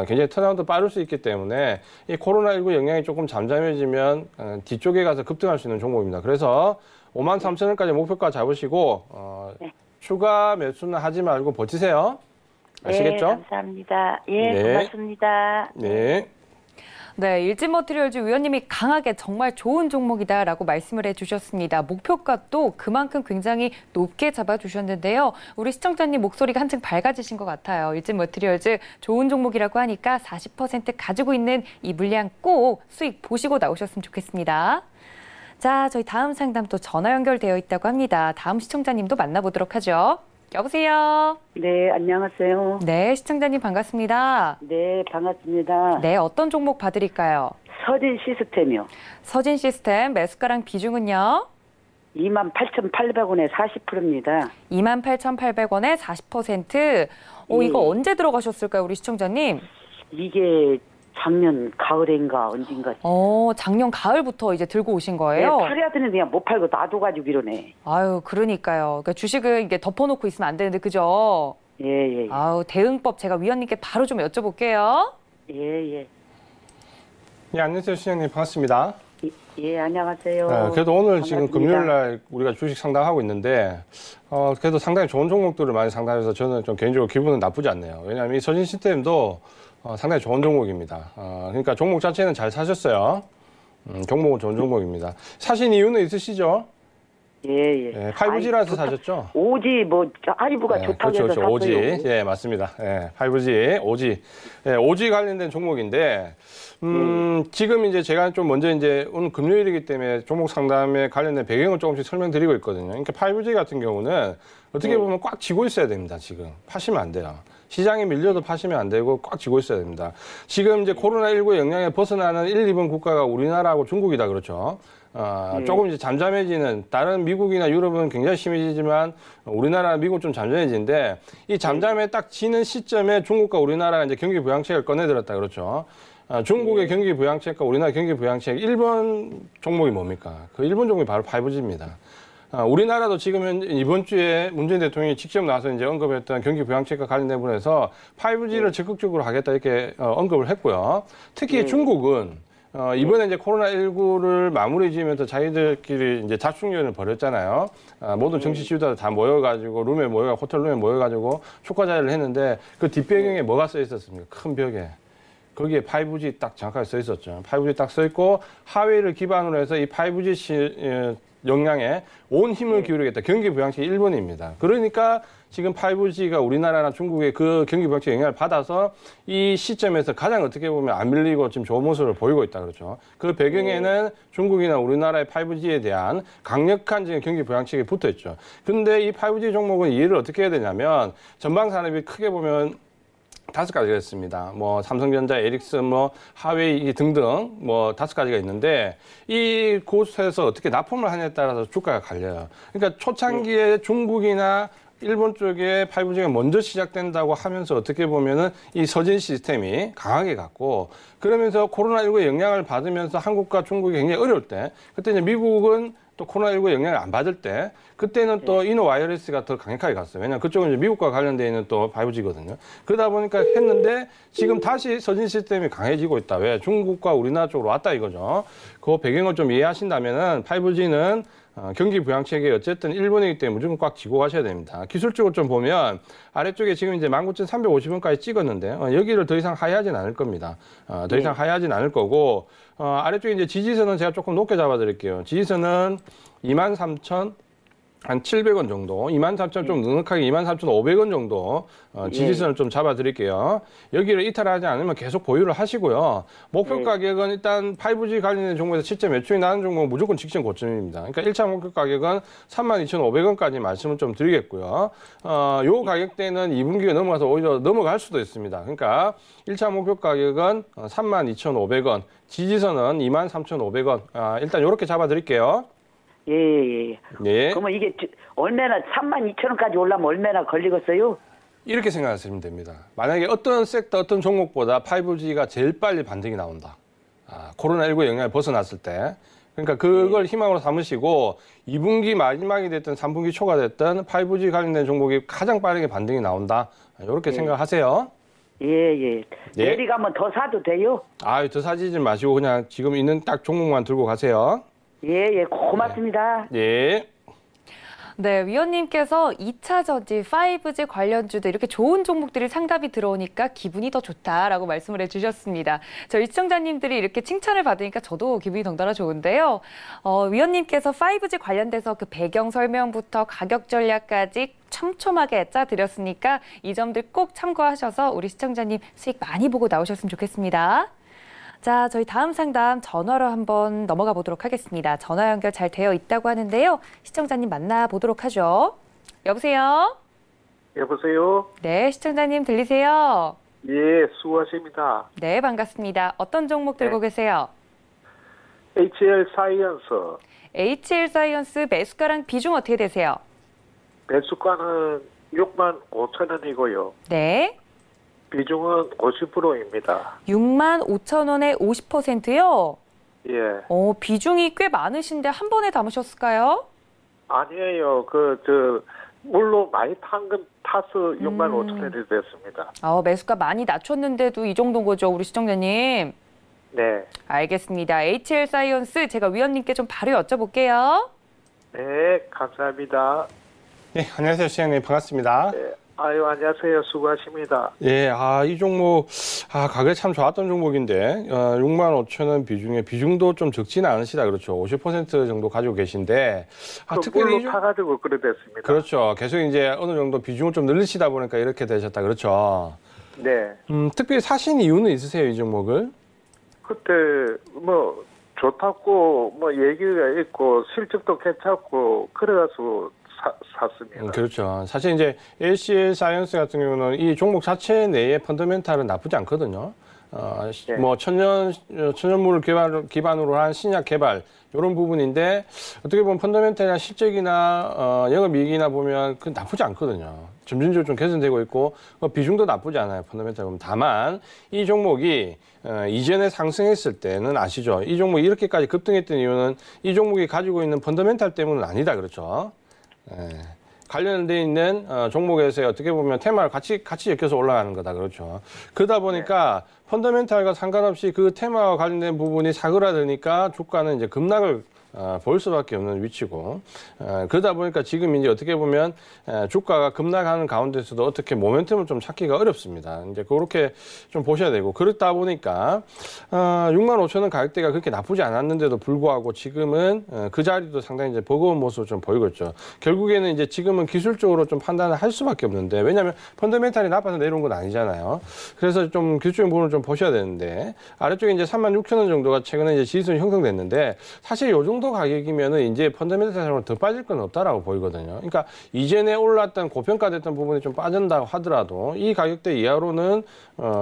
굉장히 턴아웃도 빠를 수 있기 때문에 이 코로나19 영향이 조금 잠잠해지면 뒤쪽에 가서 급등할 수 있는 종목입니다. 그래서 53,000원까지 목표가 잡으시고 추가 매수는 하지 말고 버티세요. 아시겠죠? 네, 감사합니다. 예, 네. 고맙습니다. 네. 네, 일진머티리얼즈 위원님이 강하게 정말 좋은 종목이다라고 말씀을 해주셨습니다. 목표값도 그만큼 굉장히 높게 잡아주셨는데요. 우리 시청자님 목소리가 한층 밝아지신 것 같아요. 일진머티리얼즈 좋은 종목이라고 하니까 40% 가지고 있는 이 물량 꼭 수익 보시고 나오셨으면 좋겠습니다. 자, 저희 다음 상담 또 전화 연결되어 있다고 합니다. 다음 시청자님도 만나보도록 하죠. 여보세요? 네, 안녕하세요. 네, 시청자님 반갑습니다. 네, 반갑습니다. 네, 어떤 종목 봐드릴까요? 서진 시스템이요. 서진 시스템 매수가랑 비중은요? 28,800원에 40%입니다. 28,800원에 40%. 이거 언제 들어가셨을까요, 우리 시청자님? 이게 작년 가을인가 언젠가. 작년 가을부터 이제 들고 오신 거예요? 네, 팔아야 되는데 그냥 못 팔고 놔둬가지고 이러네. 아유, 그러니까요. 그러니까 주식을 이게 덮어놓고 있으면 안 되는데, 그죠? 예. 아유, 대응법 제가 위원님께 바로 좀 여쭤볼게요. 예. 예, 안녕하세요, 시장님. 반갑습니다. 예, 안녕하세요. 그래도 오늘 반갑습니다. 지금 금요일 날 우리가 주식 상담하고 있는데, 그래도 상당히 좋은 종목들을 많이 상담해서 저는 좀 개인적으로 기분은 나쁘지 않네요. 왜냐하면 이 서진 시스템도 상당히 좋은 종목입니다. 그러니까 종목 자체는 잘 사셨어요. 종목은 좋은 종목입니다. 사신 이유는 있으시죠? 예. 5G라서 사셨죠? 5G 하이브가 좋다고 해서 그렇죠. 샀어요. 5G. 예, 맞습니다. 5G, 5G. 5G 관련된 종목인데, 지금 이제 제가 좀 먼저 이제 오늘 금요일이기 때문에 종목 상담에 관련된 배경을 조금씩 설명드리고 있거든요. 그러니까 5G 같은 경우는 어떻게 보면 꽉 쥐고 있어야 됩니다, 지금. 파시면 안 돼요. 시장에 밀려도 파시면 안 되고 꽉 쥐고 있어야 됩니다. 지금 이제 코로나19 영향에 벗어나는 1, 2번 국가가 우리나라하고 중국이다, 그렇죠? 조금 이제 잠잠해지는, 다른 미국이나 유럽은 굉장히 심해지지만 우리나라, 미국 좀 잠잠해지는데 이 잠잠에 딱 지는 시점에 중국과 우리나라가 이제 경기 부양책을 꺼내들었다, 그렇죠? 중국의 경기 부양책과 우리나라 경기 부양책 1번 종목이 뭡니까? 그 1번 종목이 바로 5G입니다. 우리나라도 지금 이번 주에 문재인 대통령이 직접 나와서 이제 언급했던 경기 부양책과 관련된 부분에서 5G를 적극적으로 하겠다 이렇게 언급을 했고요. 특히 중국은 이번에 이제 코로나19를 마무리 지으면서 자기들끼리 이제 자충전을 벌였잖아요. 모든 정치 지도자들 다 모여가지고 호텔 룸에 모여가지고 축하자리를 했는데 그 뒷배경에 뭐가 써 있었습니까? 큰 벽에. 거기에 5G 딱 정확하게 써 있었죠. 5G 딱 써 있고 하웨이를 기반으로 해서 이 5G 역량에 온 힘을 기울이겠다. 경기 부양책 1번입니다. 그러니까 지금 5G가 우리나라나 중국의 그 경기 부양책 영향을 받아서 이 시점에서 가장 어떻게 보면 안 밀리고 지금 좋은 모습을 보이고 있다 그렇죠. 그 배경에는 중국이나 우리나라의 5G에 대한 강력한 지금 경기 부양책이 붙어 있죠. 근데 이 5G 종목은 이해를 어떻게 해야 되냐면 전방 산업이 크게 보면 5가지가 있습니다. 뭐 삼성전자, 에릭슨, 뭐 하웨이 등등 뭐 5가지가 있는데 이 곳에서 어떻게 납품을 하냐에 따라서 주가가 갈려요. 그러니까 초창기에 중국이나 일본 쪽에 5G가 먼저 시작된다고 하면서 어떻게 보면은 이 서진 시스템이 강하게 갔고 그러면서 코로나19의 영향을 받으면서 한국과 중국이 굉장히 어려울 때 그때 이제 미국은 또 코로나19 영향을 안 받을 때 그때는 또 이노 와이어리스가 더 강력하게 갔어요. 왜냐하면 그쪽은 이제 미국과 관련되어 있는 또 5G거든요. 그러다 보니까 했는데 지금 다시 서진 시스템이 강해지고 있다. 왜? 중국과 우리나라 쪽으로 왔다 이거죠. 그 배경을 좀 이해하신다면은 5G는 경기 부양책이 어쨌든 1번이기 때문에 무조건 꽉 쥐고 가셔야 됩니다. 기술적으로 좀 보면 아래쪽에 지금 이제 19,350원까지 찍었는데 여기를 더 이상 하회하진 않을 겁니다. 더 이상 하회하진 않을 거고 아래쪽에 이제 지지선은 제가 조금 높게 잡아드릴게요. 지지선은 23,700원 정도, 23,000원 좀 넉넉하게 23,500원 정도 지지선을 좀 잡아드릴게요. 여기를 이탈하지 않으면 계속 보유를 하시고요. 목표 가격은 일단 5G 관련된 종목에서 실제 매출이 나는 종목은 무조건 직전 고점입니다. 그러니까 1차 목표 가격은 32,500원까지 말씀을 좀 드리겠고요. 요 가격대는 2분기가 넘어가서 오히려 넘어갈 수도 있습니다. 그러니까 1차 목표 가격은 32,500원, 지지선은 23,500원. 일단 이렇게 잡아드릴게요. 예. 예. 그러면 이게 얼마나 32,000원까지 올라면 얼마나 걸리겠어요? 이렇게 생각하시면 됩니다. 만약에 어떤 섹터, 어떤 종목보다 5G가 제일 빨리 반등이 나온다. 코로나19 영향을 벗어났을 때. 그러니까 그걸 희망으로 삼으시고 2분기 마지막이 됐든 3분기 초가 됐든 5G 관련된 종목이 가장 빠르게 반등이 나온다. 이렇게 생각하세요. 예. 내리가면 더 사도 돼요? 더 사지지 마시고 그냥 지금 있는 딱 종목만 들고 가세요. 예, 고맙습니다. 예. 네, 위원님께서 2차 전지, 5G 관련주도 이렇게 좋은 종목들이 상담이 들어오니까 기분이 더 좋다라고 말씀을 해주셨습니다. 저희 시청자님들이 이렇게 칭찬을 받으니까 저도 기분이 덩달아 좋은데요. 위원님께서 5G 관련돼서 그 배경 설명부터 가격 전략까지 촘촘하게 짜드렸으니까 이 점들 꼭 참고하셔서 우리 시청자님 수익 많이 보고 나오셨으면 좋겠습니다. 자, 저희 다음 상담 전화로 한번 넘어가 보도록 하겠습니다. 전화 연결 잘 되어 있다고 하는데요. 시청자님 만나보도록 하죠. 여보세요? 여보세요? 네, 시청자님 들리세요? 예, 수고하십니다. 네, 반갑습니다. 어떤 종목 들고 계세요? HL 사이언스. HL 사이언스 매수가랑 비중 어떻게 되세요? 매수가는 65,000원이고요. 네. 비중은 50%입니다. 65,000원에 50%요? 예. 비중이 꽤 많으신데 한 번에 담으셨을까요? 아니에요. 물로 많이 타서 65,000원이 됐습니다. 매수가 많이 낮췄는데도 이 정도인 거죠, 우리 시청자님? 네. 알겠습니다. HL 사이언스 제가 위원님께 좀 바로 여쭤볼게요. 네, 감사합니다. 네, 안녕하세요, 시장님. 반갑습니다. 네. 안녕하세요. 수고하십니다. 예, 이 종목, 가격이 참 좋았던 종목인데, 65,000원 비중도 좀 적지는 않으시다, 그렇죠. 50% 정도 가지고 계신데, 특별히 타가지고 그래 됐습니다. 그렇죠. 계속 이제 어느 정도 비중을 좀 늘리시다 보니까 이렇게 되셨다, 그렇죠. 네. 특별히 사신 이유는 있으세요, 이 종목을? 그때, 좋다고, 얘기가 있고, 실적도 괜찮고, 그래가지고, 샀습니다. 그렇죠. 사실 이제 HL 사이언스 같은 경우는 이 종목 자체 내에 펀더멘탈은 나쁘지 않거든요. 뭐 천연물을 기반으로 한 신약 개발 이런 부분인데 어떻게 보면 펀더멘탈이나 실적이나 영업이익이나 보면 그 나쁘지 않거든요. 점진적으로 좀 개선되고 있고 비중도 나쁘지 않아요. 펀더멘탈 보면. 다만 이 종목이 이전에 상승했을 때는 아시죠? 이 종목이 이렇게까지 급등했던 이유는 이 종목이 가지고 있는 펀더멘탈 때문은 아니다. 그렇죠? 관련돼 있는 종목에서 어떻게 보면 테마를 같이 엮여서 올라가는 거다. 그렇죠. 그러다 보니까 펀더멘탈과 상관없이 그 테마와 관련된 부분이 사그라드니까 주가는 이제 급락을 볼 수밖에 없는 위치고 그러다 보니까 지금 이제 어떻게 보면 주가가 급락하는 가운데서도 어떻게 모멘텀을 좀 찾기가 어렵습니다. 이제 그렇게 좀 보셔야 되고 그렇다 보니까 65,000원 가격대가 그렇게 나쁘지 않았는데도 불구하고 지금은 그 자리도 상당히 이제 버거운 모습을 좀 보이고 있죠. 결국에는 이제 지금은 기술적으로 좀 판단을 할 수밖에 없는데 왜냐하면 펀더멘탈이 나빠서 내려온 건 아니잖아요. 그래서 좀 기술적인 부분을 좀 보셔야 되는데 아래쪽에 이제 36,000원 정도가 최근에 이제 지지선이 형성됐는데 사실 요 정도 가격이면은 이제 펀더멘탈적으로 더 빠질 건 없다라고 보이거든요. 그러니까 이전에 올랐던 고평가됐던 부분이 좀 빠진다고 하더라도 이 가격대 이하로는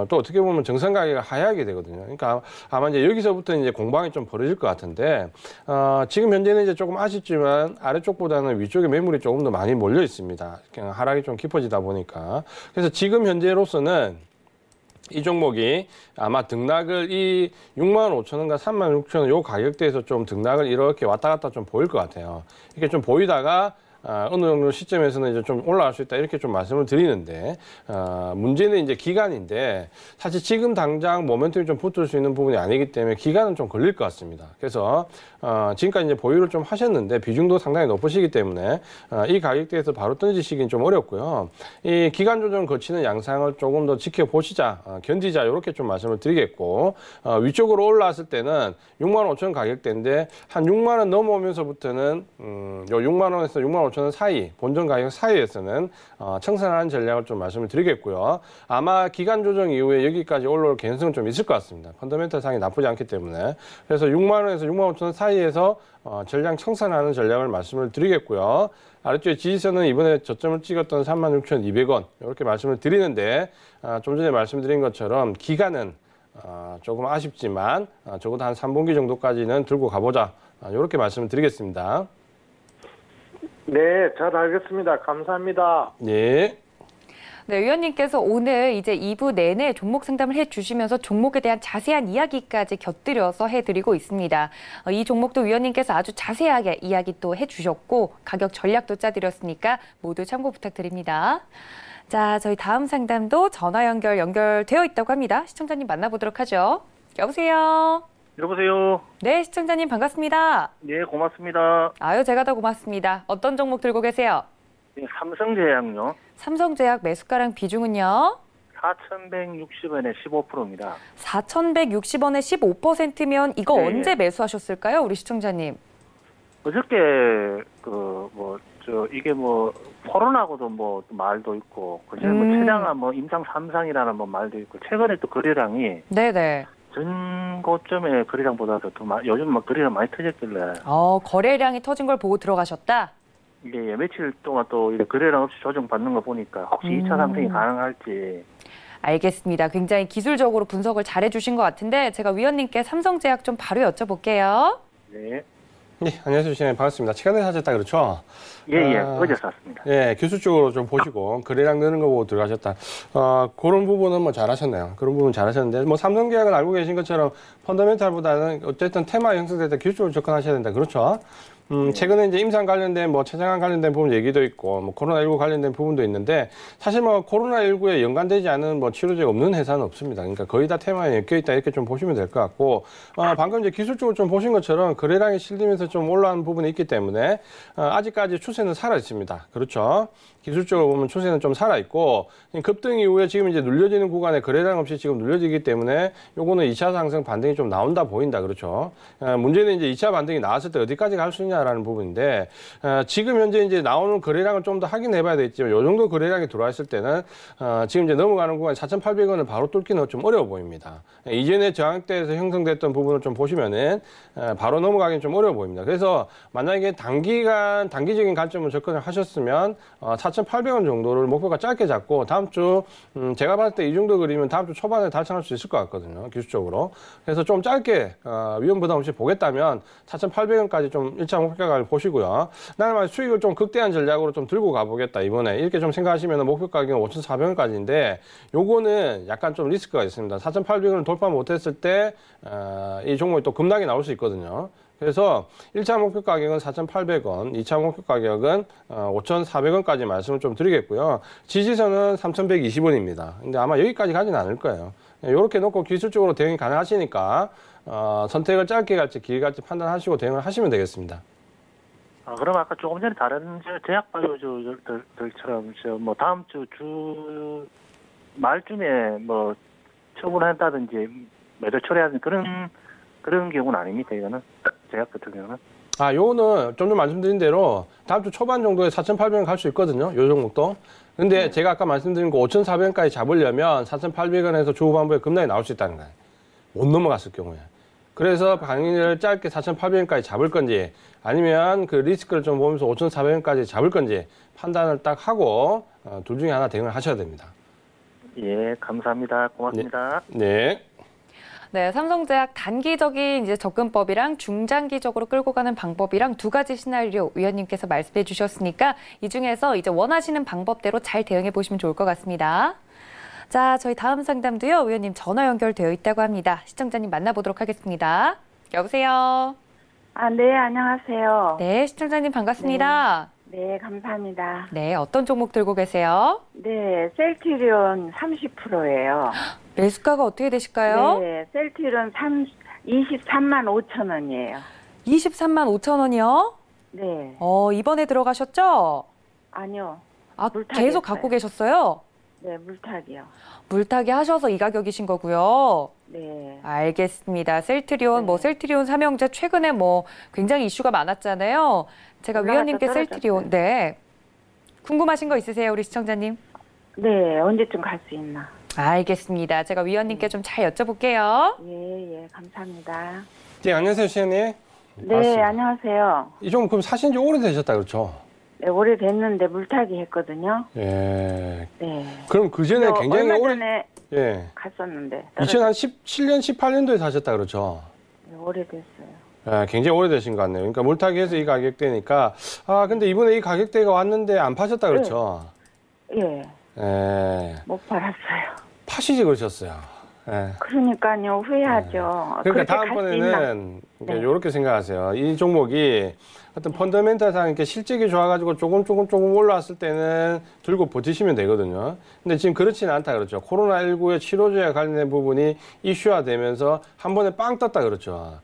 또 어떻게 보면 정상 가격이 하향하게 되거든요. 그러니까 아마 이제 여기서부터 이제 공방이 좀 벌어질 것 같은데 지금 현재는 이제 조금 아쉽지만 아래쪽보다는 위쪽에 매물이 조금 더 많이 몰려 있습니다. 그냥 하락이 좀 깊어지다 보니까 그래서 지금 현재로서는 이 종목이 아마 등락을 이 65,000원과 36,000원 요 가격대에서 좀 등락을 이렇게 왔다 갔다 좀 보일 것 같아요. 이렇게 좀 보이다가 어느 정도 시점에서는 이제 좀 올라갈 수 있다 이렇게 좀 말씀을 드리는데 문제는 이제 기간인데 사실 지금 당장 모멘텀이 좀 붙을 수 있는 부분이 아니기 때문에 기간은 좀 걸릴 것 같습니다. 그래서 지금까지 이제 보유를 좀 하셨는데 비중도 상당히 높으시기 때문에 이 가격대에서 바로 던지시기는 좀 어렵고요. 이 기간 조정을 거치는 양상을 조금 더 지켜보시자, 견디자 이렇게 좀 말씀을 드리겠고 위쪽으로 올라왔을 때는 65,000원 가격대인데 한 6만 원 넘어오면서부터는 요 6만 원에서 65,000원 사이, 본전 가격 사이에서는 청산하는 전략을 좀 말씀을 드리겠고요. 아마 기간 조정 이후에 여기까지 올라올 개연성은 좀 있을 것 같습니다. 펀더멘탈 상이 나쁘지 않기 때문에. 그래서 6만 원에서 65,000원 사이에서 전량 청산하는 전략을 말씀을 드리겠고요. 아래쪽에 지지선은 이번에 저점을 찍었던 36,200원 이렇게 말씀을 드리는데 좀 전에 말씀드린 것처럼 기간은 조금 아쉽지만 적어도 한 3분기 정도까지는 들고 가보자 이렇게 말씀을 드리겠습니다. 네, 잘 알겠습니다. 감사합니다. 예. 네, 위원님께서 오늘 이제 2부 내내 종목 상담을 해주시면서 종목에 대한 자세한 이야기까지 곁들여서 해드리고 있습니다. 이 종목도 위원님께서 아주 자세하게 이야기 또 해주셨고 가격 전략도 짜드렸으니까 모두 참고 부탁드립니다. 자, 저희 다음 상담도 전화 연결되어 있다고 합니다. 시청자님 만나보도록 하죠. 여보세요. 여보세요. 네, 시청자님 반갑습니다. 네, 고맙습니다. 아유, 제가 더 고맙습니다. 어떤 종목 들고 계세요? 네, 삼성제약요. 삼성제약 매수가랑 비중은요? 4,160원에 15%입니다. 4,160원에 15%면 이거 네, 언제 매수하셨을까요, 우리 시청자님? 어저께 이게 코로나고도 말도 있고 그전에 최장한 임상 3상이라는 말도 있고 최근에 또 거래량이 네네. 전 고점의 거래량보다도 더 요즘 거래량 많이 터졌길래. 거래량이 터진 걸 보고 들어가셨다? 이게 며칠 동안 또 거래량 없이 조정받는 거 보니까 혹시 2차 상승이 가능할지. 알겠습니다. 굉장히 기술적으로 분석을 잘해주신 것 같은데 제가 위원님께 삼성제약 좀 바로 여쭤볼게요. 네. 네, 안녕하세요. 반갑습니다. 최근에 사셨다 그렇죠? 예, 어제 샀습니다. 예, 기술적으로 좀 보시고 거래량 느는 거 보고 들어가셨다. 그런 부분은 잘하셨네요. 그런 부분 잘하셨는데 삼성제약은 알고 계신 것처럼 펀더멘탈보다는 어쨌든 테마 형성될 때 기술적으로 접근하셔야 된다. 그렇죠? 최근에 이제 임상 관련된 최장암 관련된 부분 얘기도 있고 코로나19 관련된 부분도 있는데 사실 코로나19에 연관되지 않은 치료제가 없는 회사는 없습니다. 그러니까 거의 다 테마에 엮여 있다 이렇게 좀 보시면 될 것 같고 방금 이제 기술적으로 좀 보신 것처럼 거래량이 실리면서 좀 올라온 부분이 있기 때문에 아직까지 추세는 살아 있습니다. 그렇죠? 기술적으로 보면 추세는 좀 살아 있고 급등 이후에 지금 이제 눌려지는 구간에 거래량 없이 지금 눌려지기 때문에 요거는 2차 상승 반등이 좀 나온다 보인다. 그렇죠? 문제는 이제 2차 반등이 나왔을 때 어디까지 갈 수 있냐 거냐라는 부분인데 지금 현재 이제 나오는 거래량을 좀 더 확인해봐야 되겠지만 이 정도 거래량이 들어와 있을 때는 지금 이제 넘어가는 구간 4,800원을 바로 뚫기는 좀 어려워 보입니다. 이전에 저항대에서 형성됐던 부분을 좀 보시면은 바로 넘어가기는 좀 어려워 보입니다. 그래서 만약에 단기적인 관점으로 접근을 하셨으면 4,800원 정도를 목표가 짧게 잡고 다음 주 제가 봤을 때 이 정도 그리면 다음 주 초반에 달성할 수 있을 것 같거든요. 기술적으로. 그래서 좀 짧게 위험 부담 없이 보겠다면 4,800원까지 좀 1차 목표가를 보시고요. 나는 수익을 좀 극대한 전략으로 좀 들고 가보겠다 이번에 이렇게 좀 생각하시면 목표 가격은 5,400원까지인데 요거는 약간 좀 리스크가 있습니다. 4,800원을 돌파 못했을 때 이 종목이 또 급락이 나올 수 있거든요. 그래서 1차 목표 가격은 4,800원, 2차 목표 가격은 5,400원까지 말씀을 좀 드리겠고요. 지지선은 3,120원입니다. 근데 아마 여기까지 가지는 않을 거예요. 이렇게 놓고 기술적으로 대응이 가능하시니까 선택을 짧게 갈지 길게 갈지 판단하시고 대응을 하시면 되겠습니다. 그럼 아까 조금 전에 다른 제약바이오들처럼 뭐 다음 주 말쯤에 뭐 처분한다든지 매도 처리하는 그런 경우는 아닙니까, 이거는? 제약 같은 경우는? 요거는 좀 말씀드린 대로 다음 주 초반 정도에 4,800원 갈 수 있거든요. 요 종목도. 근데 제가 아까 말씀드린 거 5,400원까지 잡으려면 4,800원에서 중후반부에 급락이 나올 수 있다는 거예요. 못 넘어갔을 경우에. 그래서 방위를 짧게 4,800원까지 잡을 건지 아니면 그 리스크를 좀 보면서 5,400원까지 잡을 건지 판단을 딱 하고 둘 중에 하나 대응을 하셔야 됩니다. 예, 감사합니다. 고맙습니다. 네. 네, 삼성제약 단기적인 이제 접근법이랑 중장기적으로 끌고 가는 방법이랑 두 가지 시나리오 위원님께서 말씀해 주셨으니까 이 중에서 이제 원하시는 방법대로 잘 대응해 보시면 좋을 것 같습니다. 자, 저희 다음 상담도요, 위원님 전화 연결되어 있다고 합니다. 시청자님 만나보도록 하겠습니다. 여보세요? 네, 안녕하세요. 네, 시청자님 반갑습니다. 네, 감사합니다. 네, 어떤 종목 들고 계세요? 네, 셀트리온 30%예요. 매수가가 어떻게 되실까요? 네, 셀트리온 23만 5천 원이에요. 23만 5천 원이요? 네. 이번에 들어가셨죠? 아니요. 계속 갖고 계셨어요? 네, 물타기요. 물타기 하셔서 이 가격이신 거고요. 네. 알겠습니다. 셀트리온, 셀트리온 삼형제 최근에 굉장히 이슈가 많았잖아요. 제가 위원님께 셀트리온, 네. 궁금하신 거 있으세요, 우리 시청자님? 네, 언제쯤 갈 수 있나? 알겠습니다. 제가 위원님께 좀 잘 여쭤볼게요. 예, 감사합니다. 네, 안녕하세요, 시현님. 네, 반갑습니다. 안녕하세요. 이 종목 그럼 사신 지 오래되셨다, 그렇죠? 네, 오래됐는데 물타기 했거든요. 예. 네. 그럼 그 전에 굉장히 얼마 전에 예. 갔었는데. 2017년, 18년도에 사셨다, 그렇죠? 네, 오래됐어요. 예, 굉장히 오래되신 것 같네요. 그러니까 물타기해서 이 가격대니까 근데 이번에 이 가격대가 왔는데 안 파셨다, 그렇죠? 예. 예. 못 팔았어요. 파시지 그러셨어요. 예. 그러니까요, 후회하죠. 그러니까 다음번에는 이렇게 생각하세요. 이 종목이 어떤 펀더멘탈상 이렇게 실적이 좋아가지고 조금 올라왔을 때는 들고 버티시면 되거든요. 근데 지금 그렇지는 않다 그렇죠. 코로나19의 치료제와 관련된 부분이 이슈화되면서 한 번에 빵 떴다 그렇죠.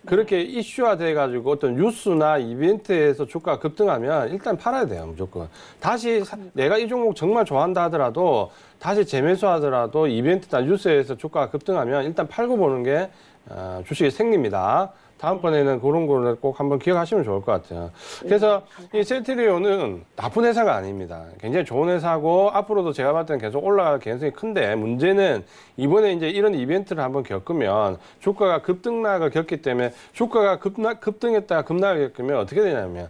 그렇게 이슈화돼가지고 어떤 뉴스나 이벤트에서 주가가 급등하면 일단 팔아야 돼요, 무조건. 다시 내가 이 종목 정말 좋아한다 하더라도 다시 재매수하더라도 이벤트나 뉴스에서 주가가 급등하면 일단 팔고 보는 게 주식이 생깁니다. 다음번에는 그런 거를 꼭 한번 기억하시면 좋을 것 같아요. 그래서 이 셀트리온은 나쁜 회사가 아닙니다. 굉장히 좋은 회사고 앞으로도 제가 봤을 때는 계속 올라갈 가능성이 큰데 문제는 이번에 이제 이런 이벤트를 한번 겪으면 주가가 급등락을 겪기 때문에 주가가 급등했다가 급락을 겪으면 어떻게 되냐면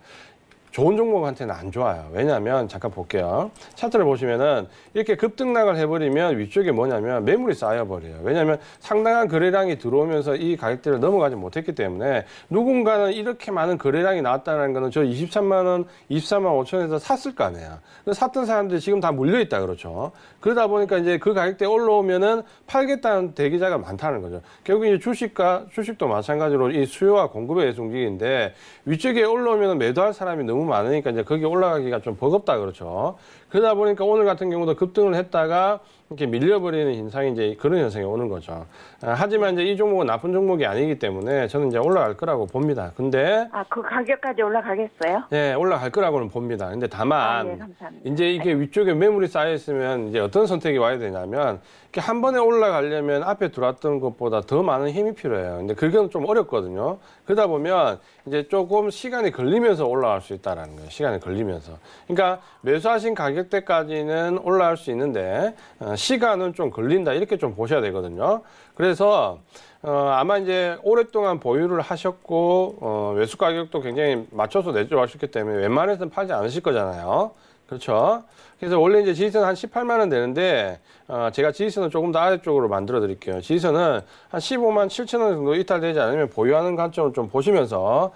좋은 종목한테는 안 좋아요. 왜냐하면 잠깐 볼게요. 차트를 보시면은 이렇게 급등락을 해버리면 위쪽에 뭐냐면 매물이 쌓여버려요. 왜냐하면 상당한 거래량이 들어오면서 이 가격대를 넘어가지 못했기 때문에 누군가는 이렇게 많은 거래량이 나왔다는 거는 저 23만 원, 24만 5천에서 샀을 거 아니에요. 샀던 사람들이 지금 다 물려있다 그렇죠. 그러다 보니까 이제 그 가격대 올라오면은 팔겠다는 대기자가 많다는 거죠. 결국 이제 주식도 마찬가지로 이 수요와 공급의 움직임인데 위쪽에 올라오면 매도할 사람이 너무 많으니까 이제 거기 올라가기가 좀 버겁다 그렇죠. 그러다 보니까 오늘 같은 경우도 급등을 했다가 이렇게 밀려버리는 현상이 이제 그런 현상이 오는 거죠. 하지만 이제 이 종목은 나쁜 종목이 아니기 때문에 저는 이제 올라갈 거라고 봅니다. 근데 그 가격까지 올라가겠어요? 네, 올라갈 거라고는 봅니다. 근데 다만 예, 감사합니다. 이제 이게 위쪽에 매물이 쌓여 있으면 이제 어떤 선택이 와야 되냐면 이렇게 한 번에 올라가려면 앞에 들어왔던 것보다 더 많은 힘이 필요해요. 근데 그건 좀 어렵거든요. 그러다 보면 이제 조금 시간이 걸리면서 올라갈 수 있다라는 거예요. 시간이 걸리면서. 그러니까 매수하신 가격대까지는 올라갈 수 있는데 시간은 좀 걸린다 이렇게 좀 보셔야 되거든요. 그래서 아마 이제 오랫동안 보유를 하셨고 매수 가격도 굉장히 맞춰서 내주하셨기 때문에 웬만해서는 팔지 않으실 거잖아요. 그렇죠? 그래서 원래 이제 지지선 한 18만 원 되는데 제가 지지선을 조금 더 아래쪽으로 만들어 드릴게요. 지지선은 한 15만 7천 원 정도 이탈되지 않으면 보유하는 관점을 좀 보시면서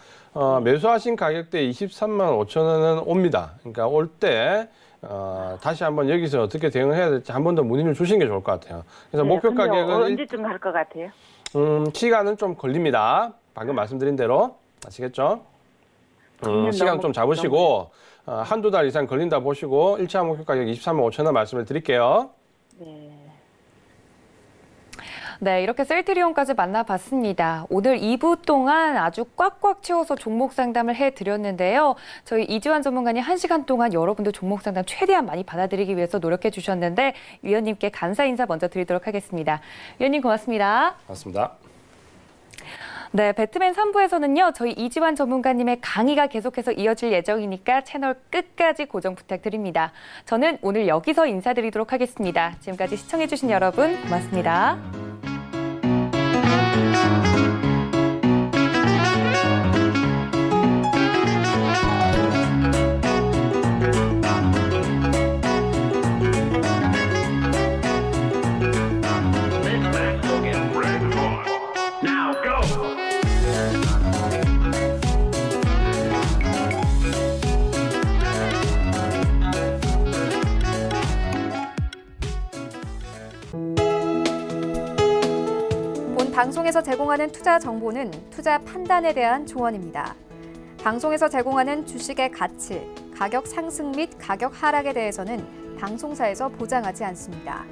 매수하신 가격대 23만 5천 원은 옵니다. 그러니까 올 때 다시 한번 여기서 어떻게 대응을 해야 될지 한 번 더 문의를 주시는 게 좋을 것 같아요. 그래서 목표 가격은 언제쯤 갈 것 같아요? 시간은 좀 걸립니다. 방금 말씀드린 대로 아시겠죠? 시간 좀 잡으시고 한두 달 이상 걸린다 보시고 1차 목표 가격 23만 5천 원 말씀을 드릴게요. 네, 이렇게 셀트리온까지 만나봤습니다. 오늘 2부 동안 아주 꽉꽉 채워서 종목 상담을 해드렸는데요. 저희 이지환 전문가님 1시간 동안 여러분들 종목 상담 최대한 많이 받아들이기 위해서 노력해 주셨는데 위원님께 감사 인사 먼저 드리도록 하겠습니다. 위원님 고맙습니다. 고맙습니다. 네, 배트맨 3부에서는요. 저희 이지환 전문가님의 강의가 계속해서 이어질 예정이니까 채널 끝까지 고정 부탁드립니다. 저는 오늘 여기서 인사드리도록 하겠습니다. 지금까지 시청해주신 여러분 고맙습니다. 방송에서 제공하는 투자 정보는 투자 판단에 대한 조언입니다. 방송에서 제공하는 주식의 가치, 가격 상승 및 가격 하락에 대해서는 방송사에서 보장하지 않습니다.